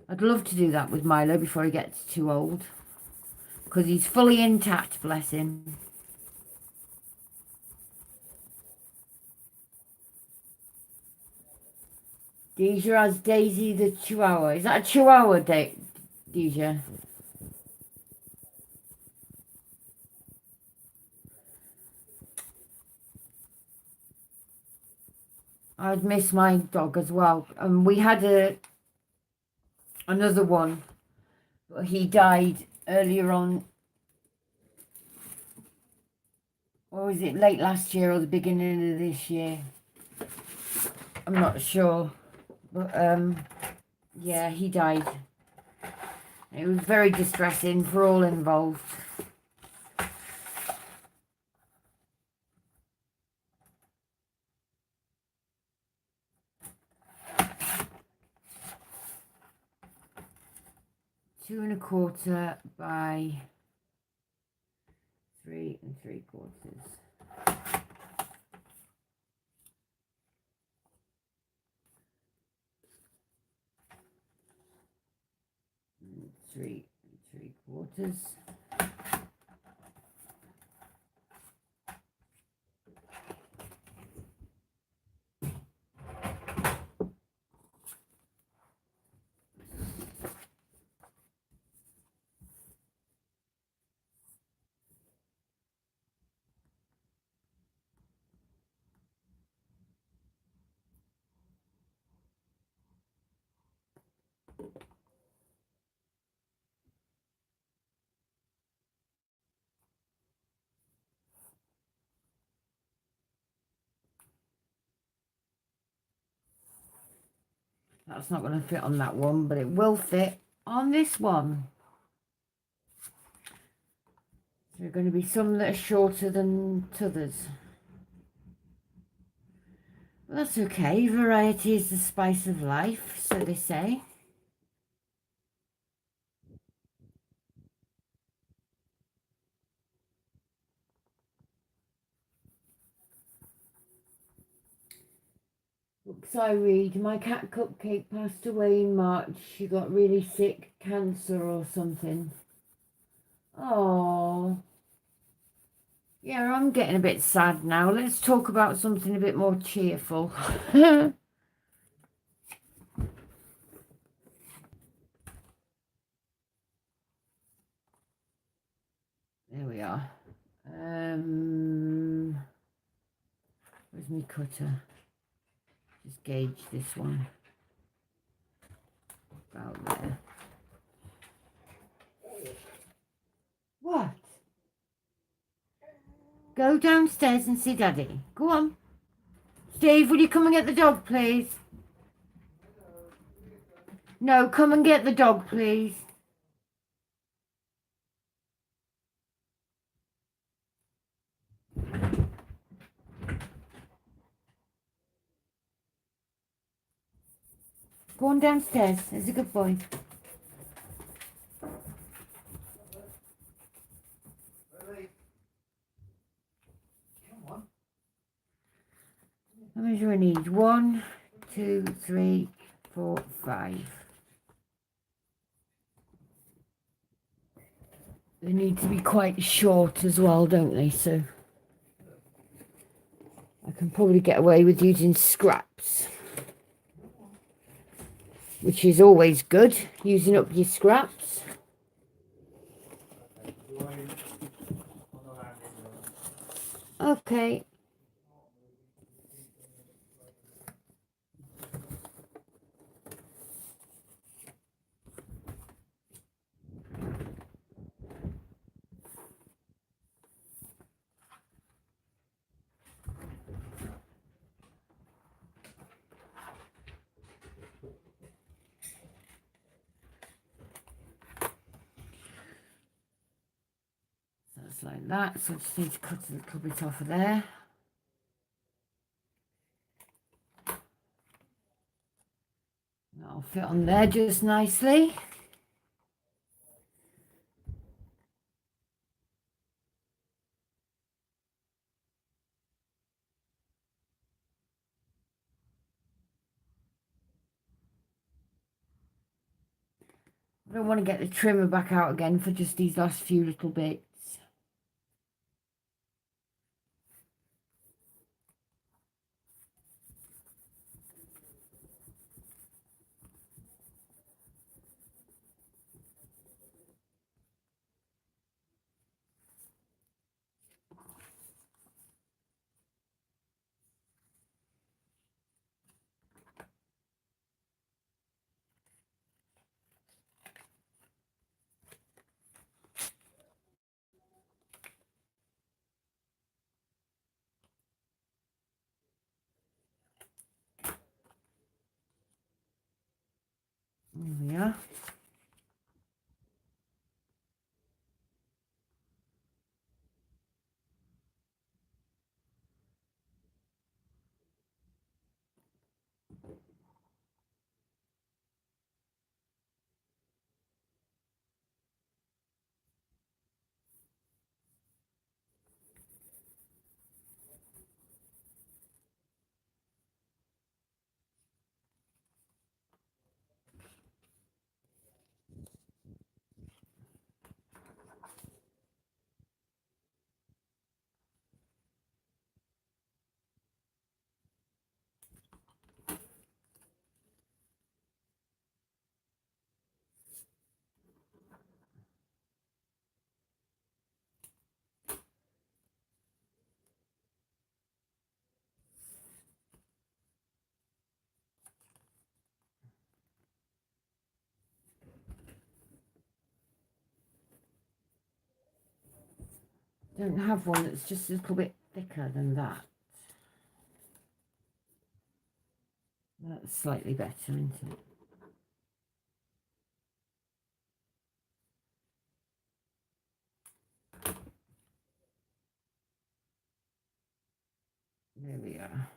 I'd love to do that with Milo before he gets too old. Because he's fully intact, bless him. Deja has Daisy the Chihuahua. Is that a Chihuahua, Deja? I'd miss my dog as well. We had another one, but he died earlier on. Or was it late last year or the beginning of this year? I'm not sure. But yeah, he died. It was very distressing for all involved. Two 1/4 by 3 3/4. 3 3/4. That's not going to fit on that one, but it will fit on this one. There are going to be some that are shorter than others. Well, that's okay. Variety is the spice of life, so they say. Books I read. My cat Cupcake passed away in March. She got really sick, cancer or something. Oh. Yeah, I'm getting a bit sad now. Let's talk about something a bit more cheerful. There we are. Where's my cutter? Just gauge this one. About there. What? Go downstairs and see Daddy. Go on. Steve, will you come and get the dog, please? No, come and get the dog, please. Go on downstairs. There's a good boy. How many do I need? 1, 2, 3, 4, 5. They need to be quite short as well, don't they? So I can probably get away with using scraps, which is always good, using up your scraps. Okay. That's like that, so I just need to cut a little bit off of there. That'll fit on there just nicely. I don't want to get the trimmer back out again for just these last few little bits. There we are. Don't have one that's just a little bit thicker than that. That's slightly better, isn't it? There we are.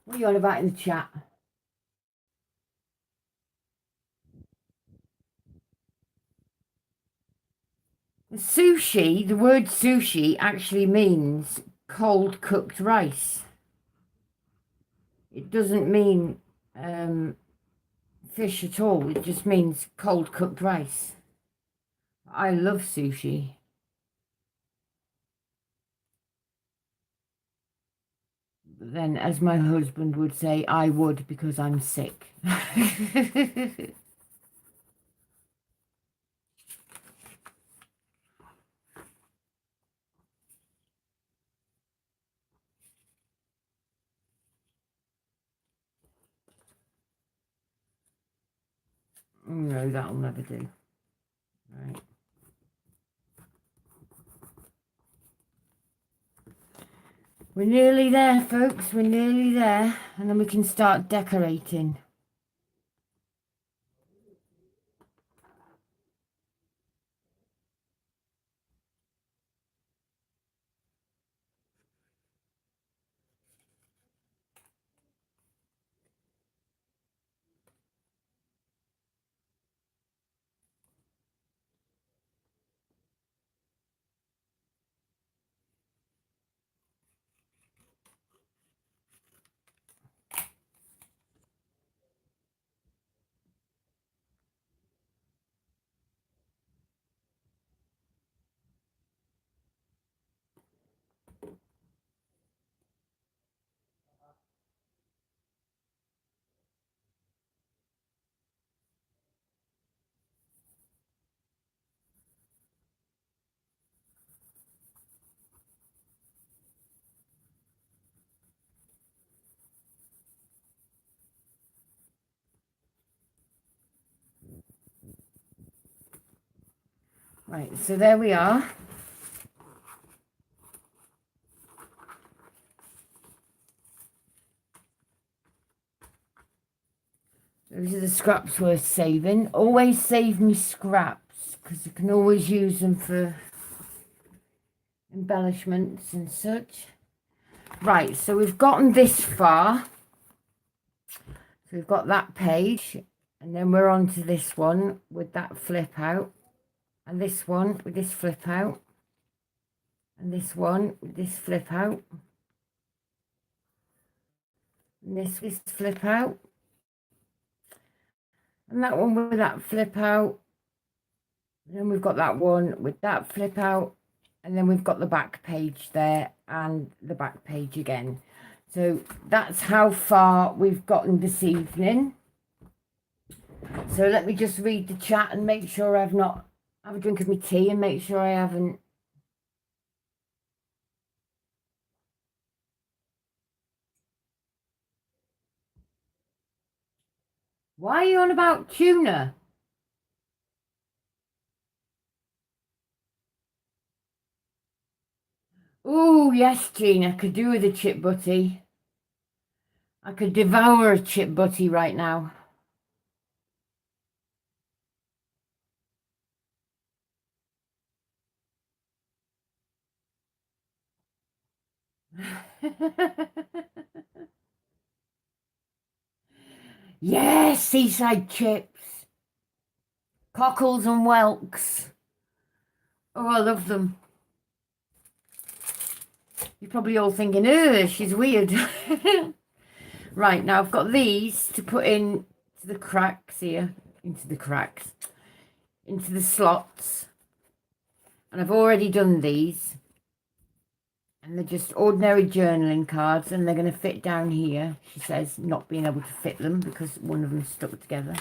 What are you on about in the chat? Sushi, the word sushi actually means cold cooked rice. It doesn't mean fish at all. It just means cold cooked rice. I love sushi. But then, as my husband would say, I would because I'm sick. No, that'll never do. Right. We're nearly there, folks. We're nearly there. And then we can start decorating. Right, so there we are. Those are the scraps worth saving. Always save me scraps because you can always use them for embellishments and such. Right, so we've gotten this far. So we've got that page, and then we're on to this one with that flip out, and this one with this flip out, and this one with this flip out, and this flip out, and that one with that flip out. And then we've got that one with that flip out, and then we've got the back page there and the back page again. So that's how far we've gotten this evening. So let me just read the chat and make sure I've not have a drink of my tea and make sure I haven't. Why are you on about tuna? Oh, yes, Jean, I could do with a chip butty. I could devour a chip butty right now. Yes, seaside chips. Cockles and whelks. Oh, I love them. You're probably all thinking, oh, she's weird. Right, now I've got these to put in to the cracks here. Into the slots. And I've already done these. And they're just ordinary journaling cards, and they're going to fit down here. She says not being able to fit them because one of them's stuck together.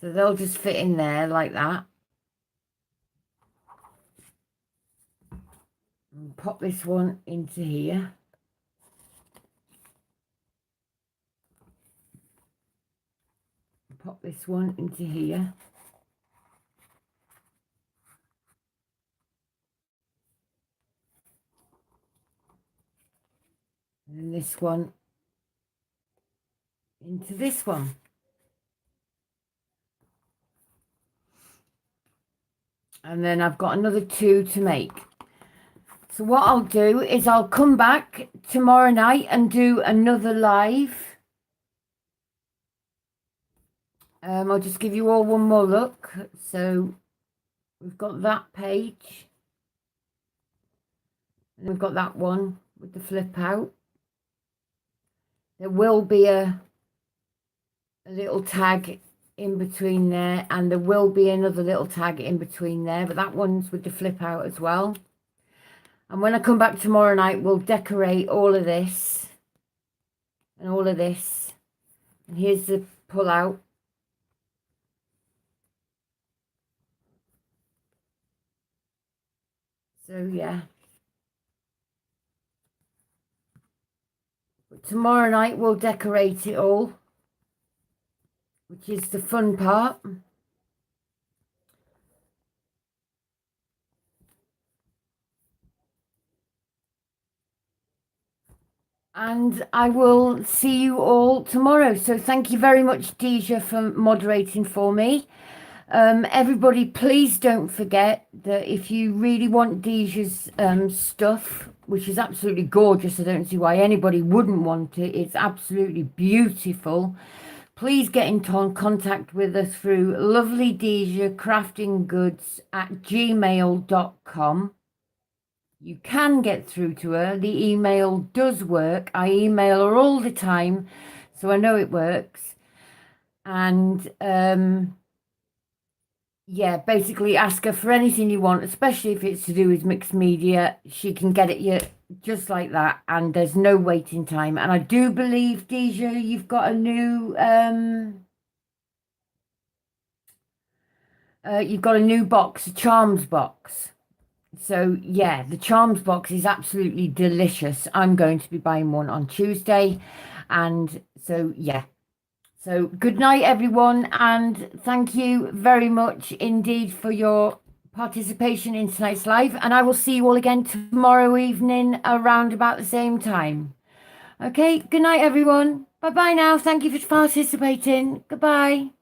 So they'll just fit in there like that. And pop this one into here. Pop this one into here. And then this one into this one. And then I've got another two to make. So what I'll do is I'll come back tomorrow night and do another live. I'll just give you all one more look. So we've got that page. And we've got that one with the flip out. There will be a little tag in between there, and there will be another little tag in between there, but that one's with the flip out as well. And when I come back tomorrow night, we'll decorate all of this and all of this. And here's the pull out. So yeah. But tomorrow night we'll decorate it all. which is the fun part. And I will see you all tomorrow. So thank you very much, Deja, for moderating for me. Everybody, please don't forget that if you really want Deja's stuff, which is absolutely gorgeous, I don't see why anybody wouldn't want it. It's absolutely beautiful. Please get in contact with us through Lovely Deja Crafting Goods at gmail.com. You can get through to her. The email does work. I email her all the time, so I know it works. And yeah, basically ask her for anything you want, especially if it's to do with mixed media. She can get it you just like that, and there's no waiting time. And I do believe, Deja, you've got a new box, a charms box. So yeah, the charms box is absolutely delicious. I'm going to be buying one on Tuesday. And so yeah. So good night, everyone, and thank you very much indeed for your participation in tonight's live. And I will see you all again tomorrow evening around about the same time. Okay, good night, everyone. Bye bye now. Thank you for participating. Goodbye.